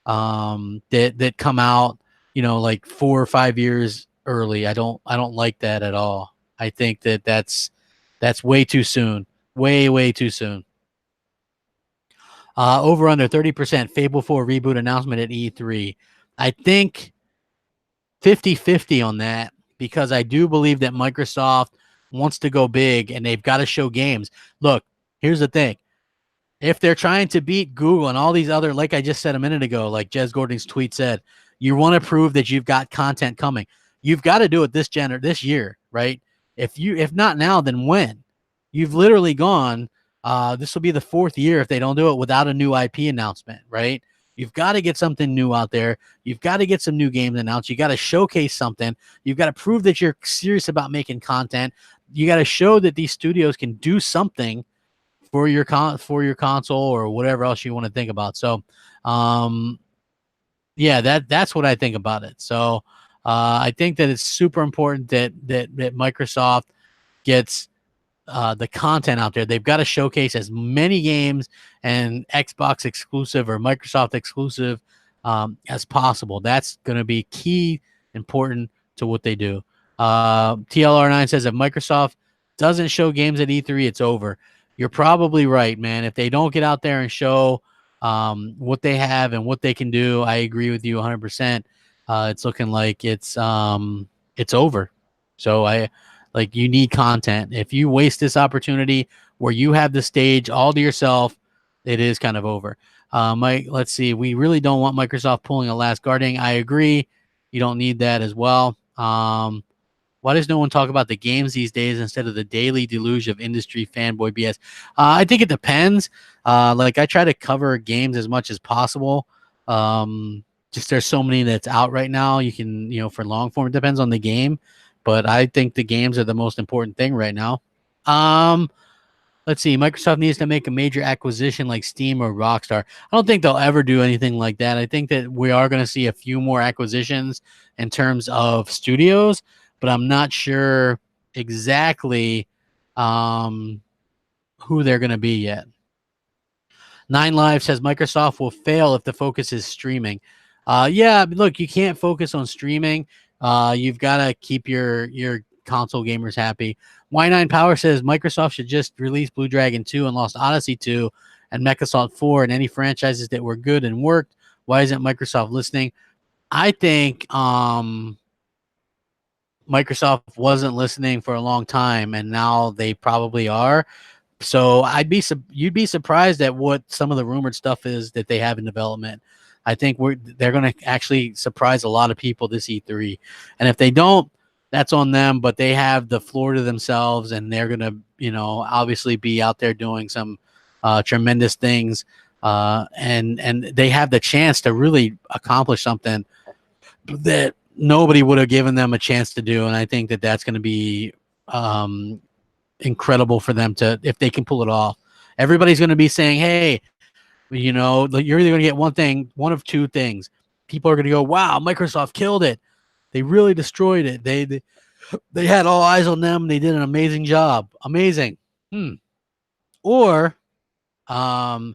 that come out, you know, like 4 or 5 years early. I don't like that at all. I think that's way too soon. Way too soon. Over under 30% Fable 4 reboot announcement at E3. I think 50-50 on that, because I do believe that Microsoft wants to go big and they've got to show games. Look, here's the thing. If they're trying to beat Google and all these other, like I just said a minute ago, like Jez Gordon's tweet said, you want to prove that you've got content coming. You've got to do it this year, right? If not now, then when? You've literally gone This will be the 4th year if they don't do it without a new IP announcement, right? You've got to get something new out there. You've got to get some new games announced. You got to showcase something. You've got to prove that you're serious about making content. You got to show that these studios can do something for your console or whatever else you want to think about. So, yeah, that's what I think about it. So, I think that it's super important that Microsoft gets the content out there. They've got to showcase as many games and Xbox exclusive or Microsoft exclusive as possible. That's going to be key, important to what they do. TLR9 says if Microsoft doesn't show games at E3, it's over. You're probably right, man. If they don't get out there and show what they have and what they can do, I agree with you 100%. It's looking like it's over. So you need content. If you waste this opportunity where you have the stage all to yourself, it is kind of over. Mike, let's see. We really don't want Microsoft pulling a Last Guardian. I agree. You don't need that as well. Why does no one talk about the games these days instead of the daily deluge of industry fanboy BS? I think it depends. I try to cover games as much as possible. Just there's so many that's out right now. You can, for long form, it depends on the game. But I think the games are the most important thing right now. Let's see. Microsoft needs to make a major acquisition like Steam or Rockstar. I don't think they'll ever do anything like that. I think that we are going to see a few more acquisitions in terms of studios, but I'm not sure exactly who they're going to be yet. Nine Live says Microsoft will fail if the focus is streaming. Yeah, look, you can't focus on streaming. You've got to keep your console gamers happy. Y9 Power says Microsoft should just release Blue Dragon 2 and Lost Odyssey 2 and MechAssault 4 and any franchises that were good and worked. Why isn't Microsoft listening? I think Microsoft wasn't listening for a long time, and now they probably are. So you'd be surprised at what some of the rumored stuff is that they have in development. I think they're going to actually surprise a lot of people this E3. And if they don't, that's on them, but they have the floor to themselves, and they're going to, obviously be out there doing some tremendous things. And they have the chance to really accomplish something that nobody would have given them a chance to do. And I think that that's going to be incredible for them if they can pull it off. Everybody's going to be saying, hey, you're either going to get one of two things. People are going to go, wow, Microsoft killed it. They really destroyed it. They had all eyes on them. They did an amazing job. Amazing. Or they're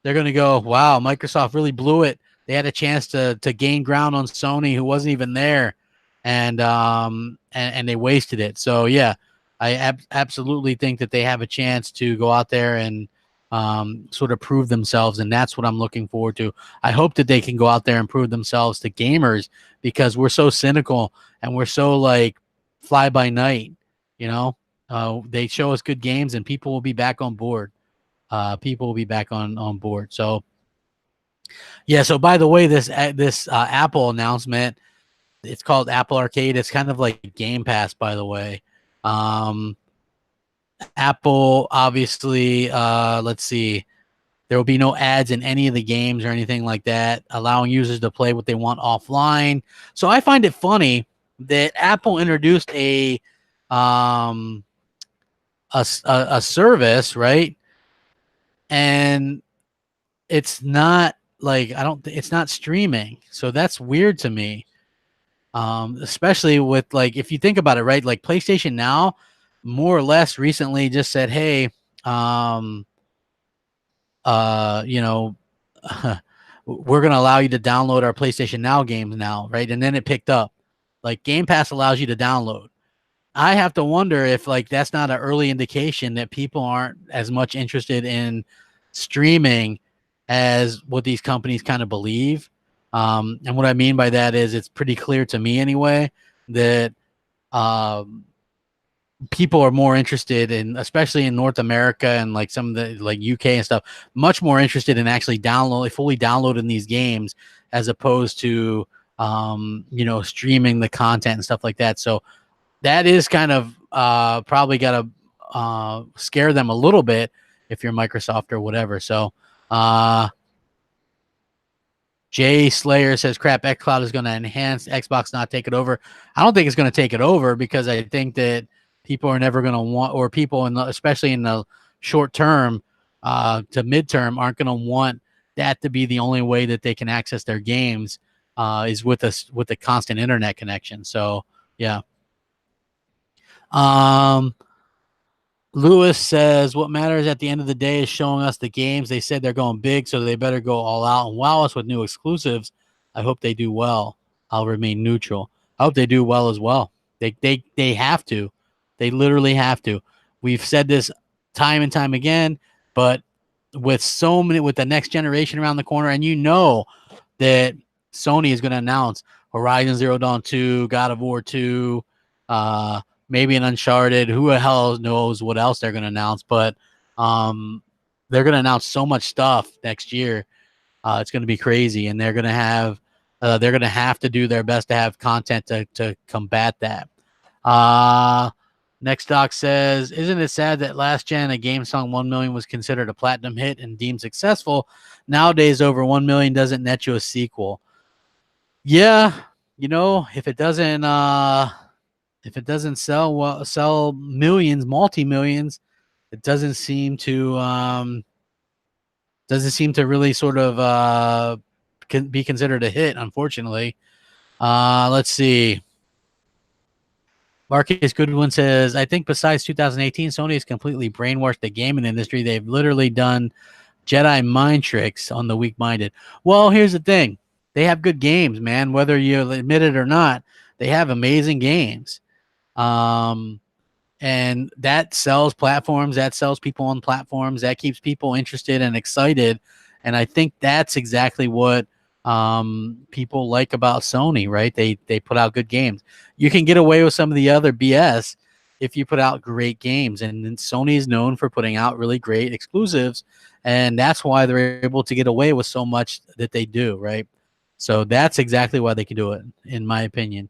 going to go, wow, Microsoft really blew it. They had a chance to gain ground on Sony, who wasn't even there, and they wasted it. So, yeah, I absolutely think that they have a chance to go out there and sort of prove themselves, and that's what I'm looking forward to. I hope that they can go out there and prove themselves to gamers, because we're so cynical and we're so fly by night. They show us good games, and people will be back on board. People will be back on board. So, yeah. So, by the way, this Apple announcement, it's called Apple Arcade. It's kind of like Game Pass, by the way. Apple, obviously, let's see. There will be no ads in any of the games or anything like that, allowing users to play what they want offline. So I find it funny that Apple introduced a service, right? And it's not it's not streaming. So that's weird to me. Especially with if you think about it, right? Like PlayStation Now more or less recently just said, hey, we're going to allow you to download our PlayStation Now games now, right? And then it picked up. Game Pass allows you to download. I have to wonder if that's not an early indication that people aren't as much interested in streaming as what these companies kind of believe. And what I mean by that is it's pretty clear to me anyway that people are more interested in, especially in North America and some of the UK and stuff, much more interested in actually fully downloading these games as opposed to streaming the content and stuff like that. So that is kind of probably got to scare them a little bit if you're Microsoft or whatever. So Jay Slayer says, crap, xCloud is going to enhance Xbox, not take it over. I don't think it's going to take it over, because I think that people are never going to want, or people, especially in the short term to midterm, aren't going to want that to be the only way that they can access their games, is with a constant internet connection. So, yeah. Lewis says, what matters at the end of the day is showing us the games. They said they're going big, so they better go all out and wow us with new exclusives. I hope they do well. I'll remain neutral. I hope they do well as well. They have to. They literally have to. We've said this time and time again, but with the next generation around the corner, and that Sony is going to announce Horizon Zero Dawn 2, God of War 2, maybe an Uncharted. Who the hell knows what else they're going to announce? But they're going to announce so much stuff next year. It's going to be crazy, and they're going to have to do their best to have content to combat that. Next doc says, isn't it sad that last gen a game song 1 million was considered a platinum hit and deemed successful? Nowadays, over 1 million doesn't net you a sequel. Yeah, if it doesn't sell millions, multi-millions, it doesn't seem to really sort of be considered a hit, unfortunately. Let's see. Marcus Goodwin says, I think besides 2018, Sony has completely brainwashed the gaming industry. They've literally done Jedi mind tricks on the weak-minded. Well, here's the thing. They have good games, man. Whether you admit it or not, they have amazing games. And that sells platforms, that sells people on platforms, that keeps people interested and excited. And I think that's exactly what people like about Sony, right? They put out good games. You can get away with some of the other BS if you put out great games, and Sony is known for putting out really great exclusives, and that's why they're able to get away with so much that they do, right? So that's exactly why they can do it, in my opinion.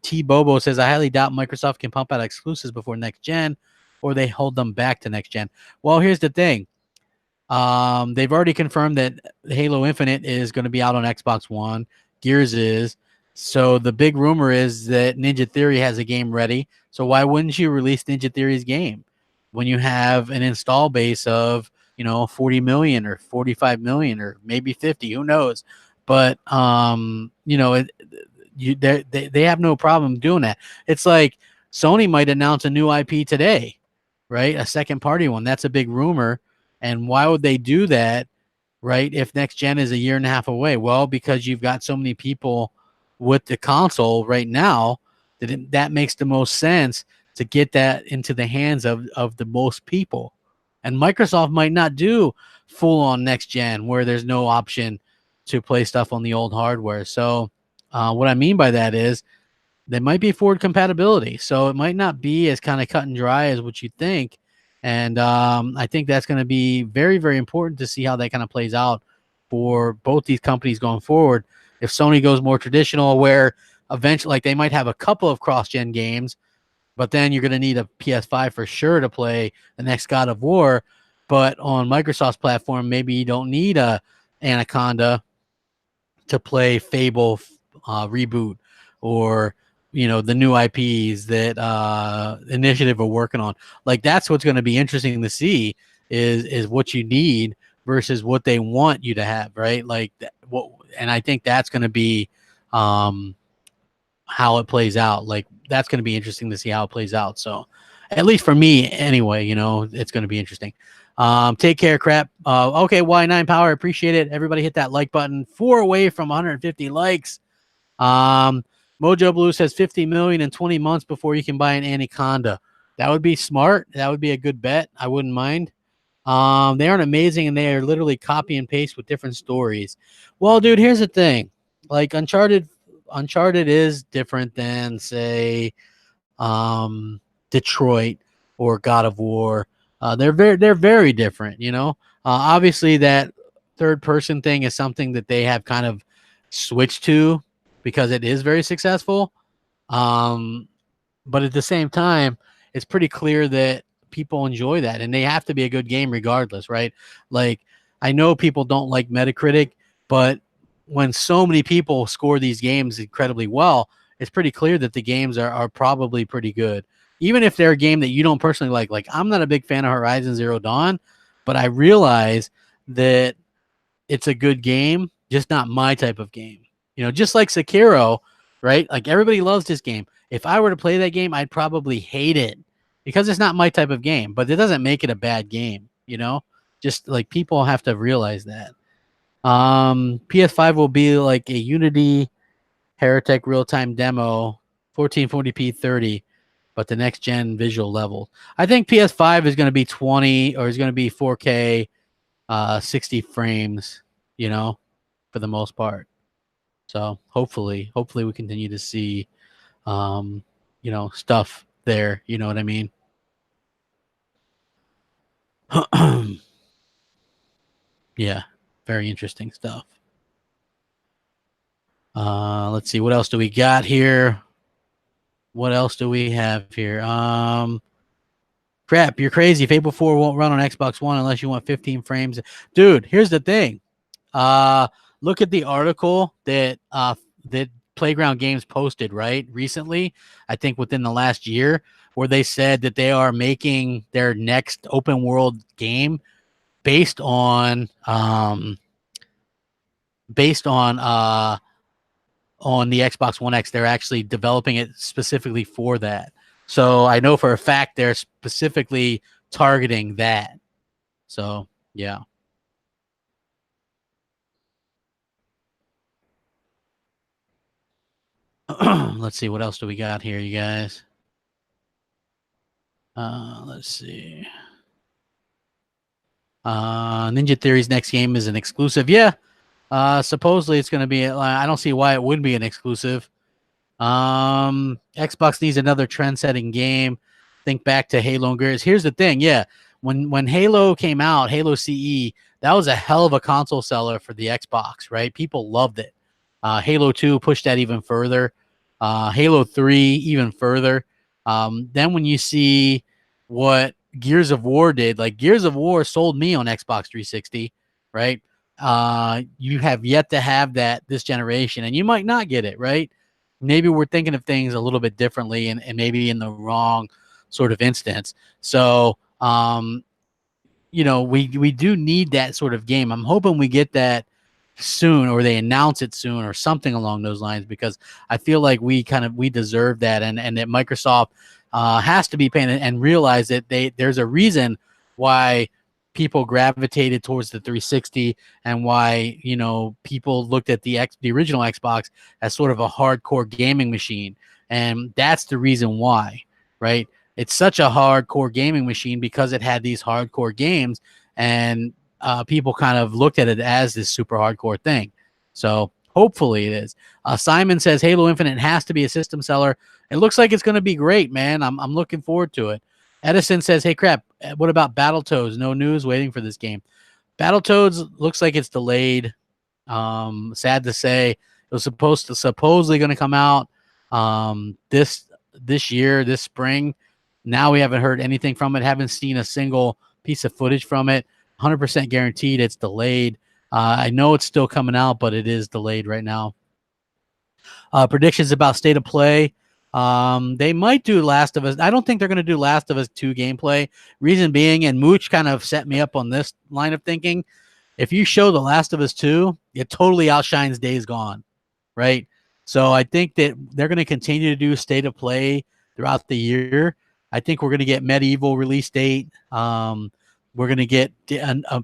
T Bobo says, I highly doubt Microsoft can pump out exclusives before next gen, or they hold them back to next gen. Well, here's the thing. They've already confirmed that Halo Infinite is going to be out on Xbox One. Gears is. So the big rumor is that Ninja Theory has a game ready. So why wouldn't you release Ninja Theory's game when you have an install base of 40 million or 45 million or maybe 50? Who knows? But they have no problem doing that. It's like Sony might announce a new IP today, right? A second party one. That's a big rumor. And why would they do that, right, if next gen is a year and a half away? Well, because you've got so many people with the console right now that makes the most sense to get that into the hands of the most people. And Microsoft might not do full-on next gen where there's no option to play stuff on the old hardware. So what I mean by that is there might be forward compatibility. So it might not be as kind of cut and dry as what you think. And I think that's going to be very, very important to see how that kind of plays out for both these companies going forward. If Sony goes more traditional, where eventually, like, they might have a couple of cross-gen games, but then you're going to need a PS5 for sure to play the next God of War. But on Microsoft's platform, maybe you don't need a Anaconda to play Fable reboot, or the new IPs that Initiative are working on. Like, that's what's going to be interesting to see is what you need versus what they want you to have, right? Like, and I think that's going to be how it plays out. Like, that's going to be interesting to see how it plays out. So, at least for me, anyway, it's going to be interesting. Take care, crap. Okay, Y9 Power, appreciate it. Everybody hit that like button. 4 away from 150 likes. Mojo Blue says 50 million in 20 months before you can buy an Anaconda. That would be smart. That would be a good bet. I wouldn't mind. They aren't amazing, and they are literally copy and paste with different stories. Well, dude, here's the thing. Like, Uncharted is different than, say, Detroit or God of War. They're very different, obviously that third person thing is something that they have kind of switched to because it is very successful. But at the same time, it's pretty clear that people enjoy that, and they have to be a good game regardless, right? Like, I know people don't like Metacritic, but when so many people score these games incredibly well, it's pretty clear that the games are probably pretty good. Even if they're a game that you don't personally like. Like, I'm not a big fan of Horizon Zero Dawn, but I realize that it's a good game, just not my type of game. You know, just like Sekiro, right? Like, everybody loves this game. If I were to play that game, I'd probably hate it because it's not my type of game, but it doesn't make it a bad game, you know? Just like, people have to realize that. PS5 will be like a Unity Heretic real-time demo, 1440p 30, but the next gen visual level. I think PS5 is going to be 20 or is going to be 4K, 60 frames, you know, for the most part. So hopefully we continue to see, you know, stuff there. You know what I mean? Yeah, very interesting stuff. Let's see, what else do we got here? What else do we have here? Crap, you're crazy. Fable 4 won't run on Xbox One unless you want 15 frames. Dude, here's the thing. Look at the article that Playground Games posted, right? Recently, I think within the last year, where they said that they are making their next open world game based on based on the Xbox One X. They're actually developing it specifically for that. So I know for a fact they're specifically targeting that. So yeah. Let's see, what else do we got here, you guys? Let's see. Ninja Theory's next game is an exclusive. Yeah. Supposedly it's going to be. I don't see why it would be an exclusive. Xbox needs another trend-setting game. Think back to Halo and Gears. Here's the thing. Yeah, when Halo came out, Halo CE, that was a hell of a console seller for the Xbox, right? People loved it. Halo 2 pushed that even further. Halo 3 even further. Then when you see what Gears of War did, like, Gears of War sold me on Xbox 360, right? You have yet to have that this generation, and you might not get it, right? Maybe we're thinking of things a little bit differently, and maybe in the wrong sort of instance. So, you know, we do need that sort of game. I'm hoping we get that soon, or they announce it soon, or something along those lines, because I feel like we deserve that, and that Microsoft has to be paying and realize that there's a reason why people gravitated towards the 360, and why, you know, people looked at the original Xbox as sort of a hardcore gaming machine, and that's the reason why, right? It's such a hardcore gaming machine because it had these hardcore games, and people kind of looked at it as this super hardcore thing. So hopefully it is. Simon says Halo Infinite has to be a system seller. It looks like it's going to be great, man. I'm looking forward to it. Edison says, hey, crap, what about Battletoads? No news, waiting for this game. Battletoads looks like it's delayed. Sad to say. It was supposedly going to come out this year, this spring. Now we haven't heard anything from it. Haven't seen a single piece of footage from it. 100% guaranteed it's delayed. I know it's still coming out, but it is delayed right now. Predictions about state of play. They might do Last of Us. I don't think they're going to do Last of Us 2 gameplay. Reason being, and Mooch kind of set me up on this line of thinking, if you show The Last of Us 2, it totally outshines Days Gone, right? So I think that they're going to continue to do state of play throughout the year. I think we're going to get Medieval release date. We're going to get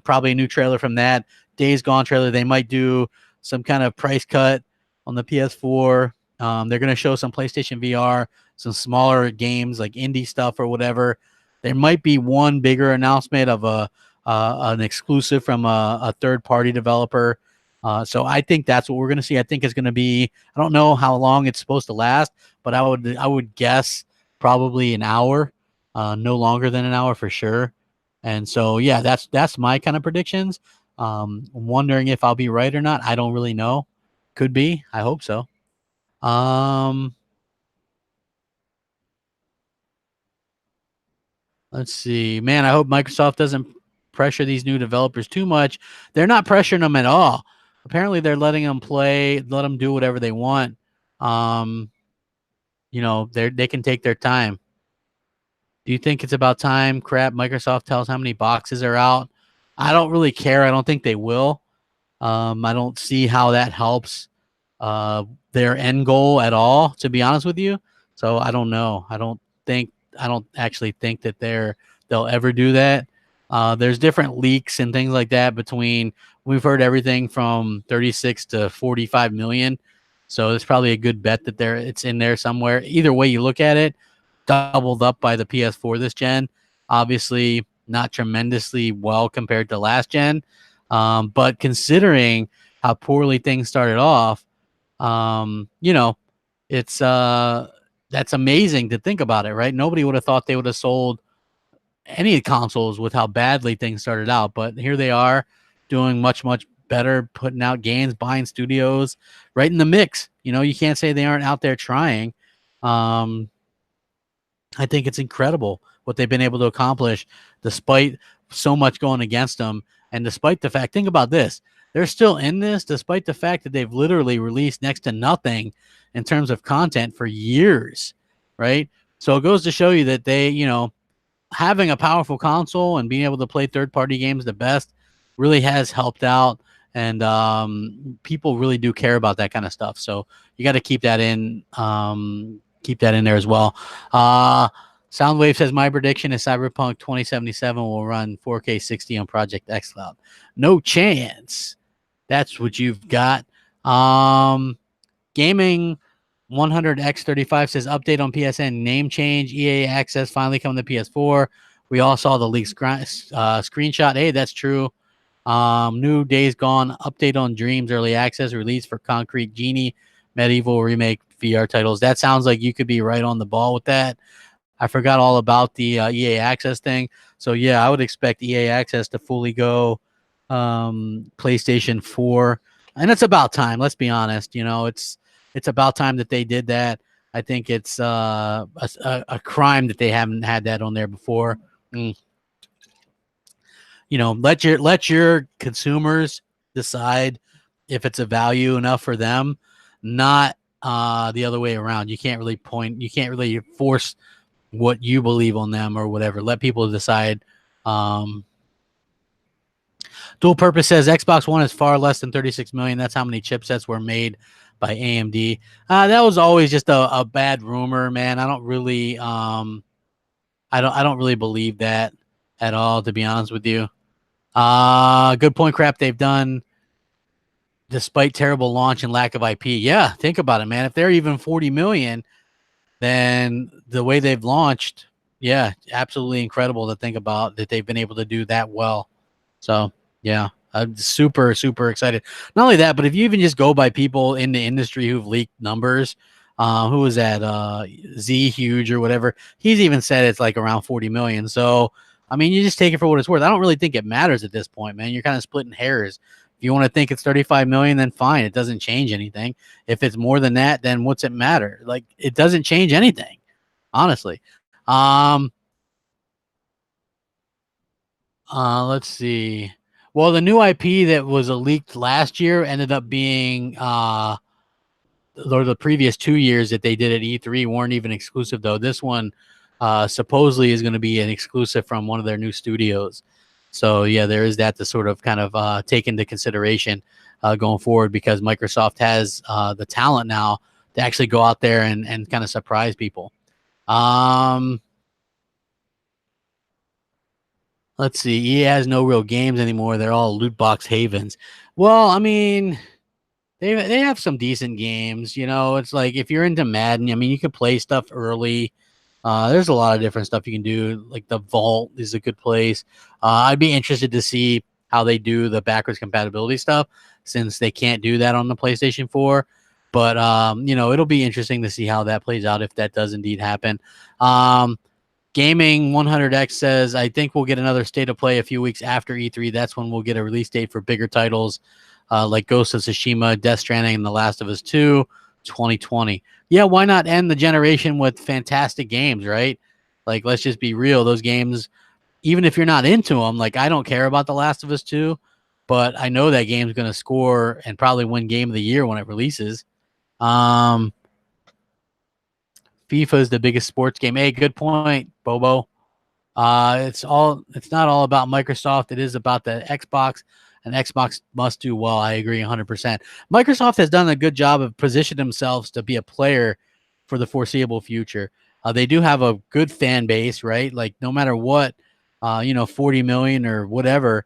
probably a new trailer from that. Days Gone trailer. They might do some kind of price cut on the PS4. They're going to show some PlayStation VR, some smaller games like indie stuff or whatever. There might be one bigger announcement of an exclusive from a third-party developer. So I think that's what we're going to see. I think it's going to be, I don't know how long it's supposed to last, but I would guess probably an hour, no longer than an hour for sure. And so, yeah, that's my kind of predictions. Wondering if I'll be right or not. I don't really know. Could be. I hope so. Let's see. Man, I hope Microsoft doesn't pressure these new developers too much. They're not pressuring them at all. Apparently, they're letting them play, let them do whatever they want. You know, they can take their time. Do you think it's about time, crap, Microsoft tells how many boxes are out? I don't really care. I don't think they will. I don't see how that helps uh, their end goal at all, to be honest with you. So I don't know. I don't actually think that they'll ever do that. There's different leaks and things like that between. We've heard everything from 36 to 45 million. So it's probably a good bet that it's in there somewhere. Either way you look at it, doubled up by the PS4 this gen. Obviously, not tremendously well compared to last gen. But considering how poorly things started off, you know, it's that's amazing to think about it, right? Nobody would have thought they would have sold any consoles with how badly things started out, but here they are doing much, much better, putting out games, buying studios, right in the mix. You know, you can't say they aren't out there trying. I think it's incredible what they've been able to accomplish despite so much going against them. And despite the fact, think about this, they're still in this despite the fact that they've literally released next to nothing in terms of content for years, right? So it goes to show you that they, you know, having a powerful console and being able to play third-party games the best really has helped out. And people really do care about that kind of stuff. So you got to keep that in. Keep that in there as well. Soundwave says my prediction is Cyberpunk 2077 will run 4K 60 on Project xCloud. No chance. That's what you've got. Gaming 100x35 says update on PSN name change. EA Access finally coming to PS4. We all saw the leaked screenshot. Hey, that's true. New Days Gone update on Dreams early access release for Concrete Genie Medieval remake VR titles. That sounds like you could be right on the ball with that. I forgot all about the EA Access thing. So yeah, I would expect EA Access to fully go PlayStation 4, and it's about time. Let's be honest. You know, it's about time that they did that. I think it's a crime that they haven't had that on there before. You know, let your consumers decide if it's a value enough for them, not the other way around. You can't really force what you believe on them or whatever. Let people decide. Dual Purpose says Xbox One is far less than 36 million. That's how many chipsets were made by AMD. That was always just a bad rumor, man. I don't really I don't really believe that at all, to be honest with you. Good point, crap. They've done despite terrible launch and lack of IP. Yeah, think about it, man. If they're even 40 million, then the way they've launched, yeah, absolutely incredible to think about that they've been able to do that well. So yeah, I'm super, super excited. Not only that, but if you even just go by people in the industry who've leaked numbers, who was that? Z Huge or whatever. He's even said it's like around 40 million. So, I mean, you just take it for what it's worth. I don't really think it matters at this point, man. You're kind of splitting hairs. If you want to think it's 35 million, then fine. It doesn't change anything. If it's more than that, then what's it matter? Like, it doesn't change anything, honestly. Let's see. Well, the new IP that was leaked last year ended up being or the previous 2 years that they did at E3 weren't even exclusive, though. This one supposedly is going to be an exclusive from one of their new studios. So yeah, there is that to sort of kind of take into consideration going forward, because Microsoft has the talent now to actually go out there and kind of surprise people. Let's see. EA has no real games anymore. They're all loot box havens. Well, I mean, they have some decent games. You know, it's like if you're into Madden, I mean, you can play stuff early. There's a lot of different stuff you can do. Like the Vault is a good place. I'd be interested to see how they do the backwards compatibility stuff, since they can't do that on the PlayStation 4. But you know, it'll be interesting to see how that plays out if that does indeed happen. Gaming 100X says, I think we'll get another state of play a few weeks after E3. That's when we'll get a release date for bigger titles like Ghost of Tsushima, Death Stranding, and The Last of Us 2, 2020. Yeah, why not end the generation with fantastic games, right? Like, let's just be real. Those games, even if you're not into them, like I don't care about The Last of Us 2, but I know that game's going to score and probably win Game of the Year when it releases. FIFA is the biggest sports game. Hey, good point, Bobo. It's not all about Microsoft. It is about the Xbox, and Xbox must do well. I agree 100%. Microsoft has done a good job of positioning themselves to be a player for the foreseeable future. They do have a good fan base, right? Like no matter what, 40 million or whatever,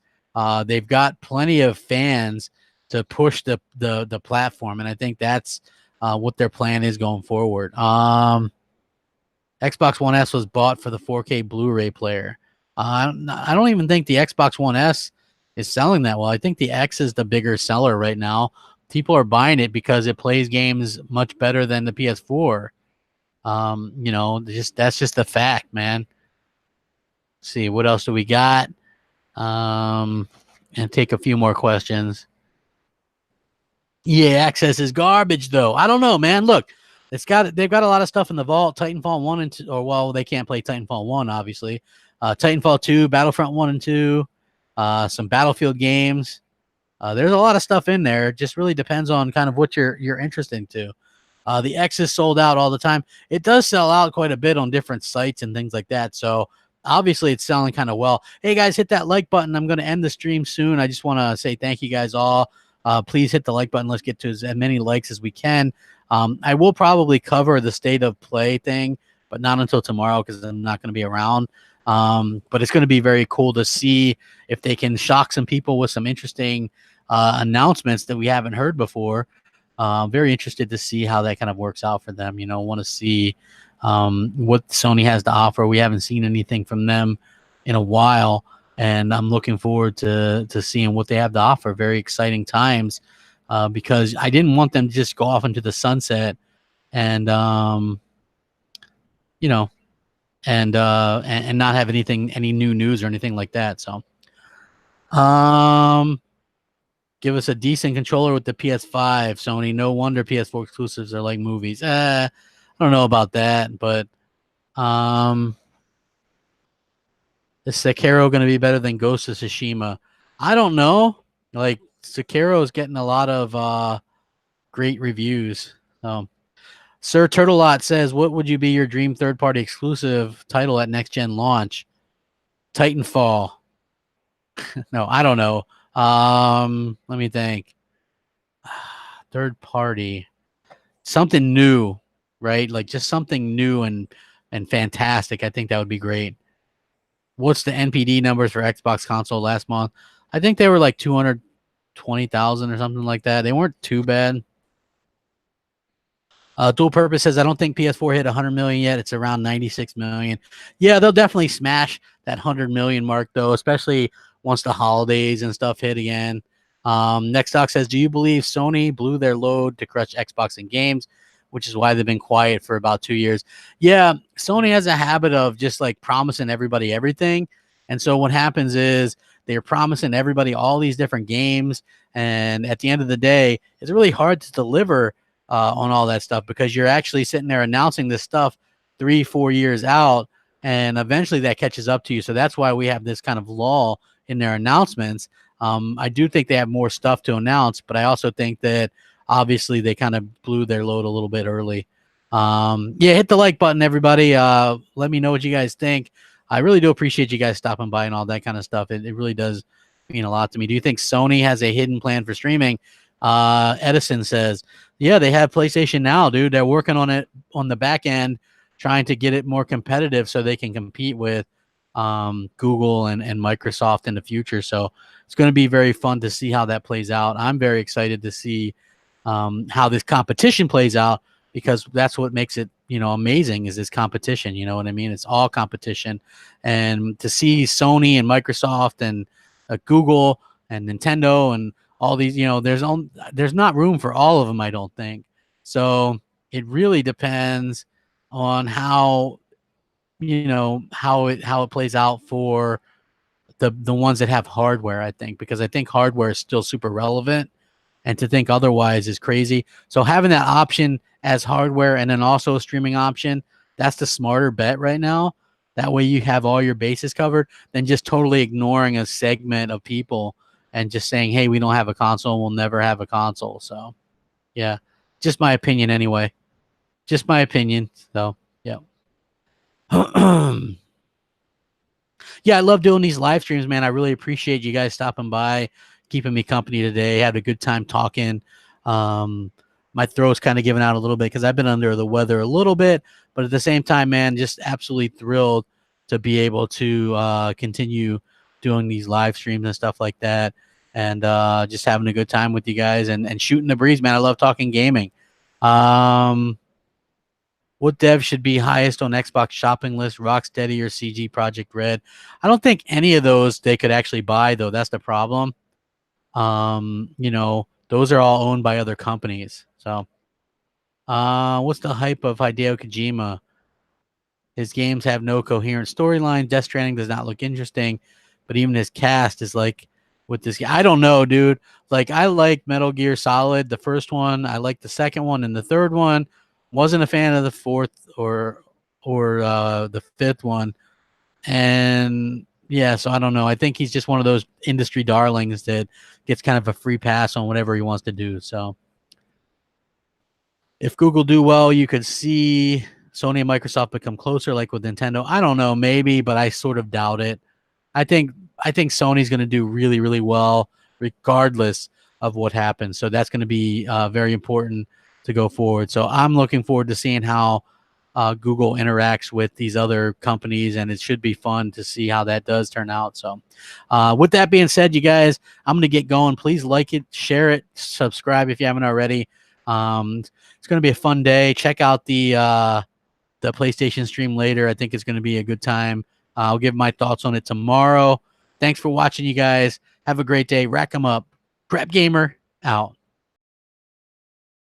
they've got plenty of fans to push the platform, and I think that's what their plan is going forward. Xbox One S was bought for the 4K Blu-ray player. I don't even think the Xbox One S is selling that well. I think the X is the bigger seller right now. People are buying it because it plays games much better than the PS4. That's just a fact, man. Let's see, what else do we got? And take a few more questions. Yeah, access is garbage though. I don't know, man. Look, they've got a lot of stuff in the vault. Titanfall 1 and 2, or well, they can't play Titanfall 1, obviously. Titanfall 2, Battlefront 1 and 2, some Battlefield games. There's a lot of stuff in there. It just really depends on kind of what you're interested into. The X is sold out all the time. It does sell out quite a bit on different sites and things like that. So obviously it's selling kind of well. Hey guys, hit that like button. I'm going to end the stream soon. I just want to say thank you guys all. Please hit the like button. Let's get to as many likes as we can. I will probably cover the state of play thing, but not until tomorrow because I'm not going to be around. But it's going to be very cool to see if they can shock some people with some interesting announcements that we haven't heard before. Very interested to see how that kind of works out for them. Want to see what Sony has to offer. We haven't seen anything from them in a while, and I'm looking forward to seeing what they have to offer. Very exciting times because I didn't want them to just go off into the sunset and not have any new news or anything like that. So give us a decent controller with the PS5, Sony. No wonder PS4 exclusives are like movies. I don't know about that, but is Sekiro going to be better than Ghost of Tsushima? I don't know. Like Sekiro is getting a lot of great reviews. Sir Turtlelot says, "What would you be your dream third-party exclusive title at next-gen launch?" Titanfall. No, I don't know. Let me think. Third party, something new, right? Like just something new and fantastic. I think that would be great. What's the NPD numbers for Xbox console last month? I think they were like 220,000 or something like that. They weren't too bad. Dual Purpose says, I don't think PS4 hit 100 million yet. It's around 96 million. Yeah, they'll definitely smash that 100 million mark, though, especially once the holidays and stuff hit again. Next Doc says, do you believe Sony blew their load to crush Xbox in games, which is why they've been quiet for about 2 years? Yeah, Sony has a habit of just like promising everybody everything. And so what happens is they're promising everybody all these different games. And at the end of the day, it's really hard to deliver on all that stuff because you're actually sitting there announcing this stuff 3-4 years out, and eventually that catches up to you. So that's why we have this kind of lull in their announcements. I do think they have more stuff to announce, but I also think that obviously they kind of blew their load a little bit early. Yeah, hit the like button, everybody. Let me know what you guys think. I really do appreciate you guys stopping by and all that kind of stuff. It really does mean a lot to me. Do you think Sony has a hidden plan for streaming? Edison says, yeah, they have PlayStation Now, dude. They're working on it on the back end, trying to get it more competitive so they can compete with Google and Microsoft in the future. So it's going to be very fun to see how that plays out. I'm very excited to see how this competition plays out, because that's what makes it, amazing, is this competition. You know what I mean? It's all competition. And to see Sony and Microsoft and Google and Nintendo and all these, there's not room for all of them, I don't think. So it really depends on how it plays out for the ones that have hardware, I think, because I think hardware is still super relevant, and to think otherwise is crazy. So having that option as hardware and then also a streaming option, that's the smarter bet right now. That way you have all your bases covered than just totally ignoring a segment of people and just saying, hey, we don't have a console, we'll never have a console. So, yeah, just my opinion anyway. Just my opinion. So, yeah. Yeah, I love doing these live streams, man. I really appreciate you guys stopping by, keeping me company today. Had a good time talking. My throat's kind of giving out a little bit because I've been under the weather a little bit, but at the same time, man, just absolutely thrilled to be able to continue doing these live streams and stuff like that, and just having a good time with you guys and shooting the breeze, man. I love talking gaming. What dev should be highest on Xbox shopping list, Rocksteady or CG Project Red? I don't think any of those they could actually buy, though. That's the problem. You know, those are all owned by other companies. So, what's the hype of Hideo Kojima? His games have no coherent storyline. Death Stranding does not look interesting, but even his cast is like with this. I don't know, dude. Like, I like Metal Gear Solid, the first one. I like the second one and the third one. Wasn't a fan of the fourth or the fifth one. And yeah, so I don't know. I think he's just one of those industry darlings that gets kind of a free pass on whatever he wants to do. So if Google do well, you could see Sony and Microsoft become closer, like with Nintendo. I don't know, maybe, but I sort of doubt it. I think Sony's going to do really, really well, regardless of what happens. So that's going to be very important to go forward. So I'm looking forward to seeing how Google interacts with these other companies, and it should be fun to see how that does turn out. So with that being said, you guys, I'm going to get going. Please like it, share it, subscribe if you haven't already. It's going to be a fun day. Check out the PlayStation stream later. I think it's going to be a good time. I'll give my thoughts on it tomorrow. Thanks for watching, you guys. Have a great day. Rack 'em up. Crapgamer out.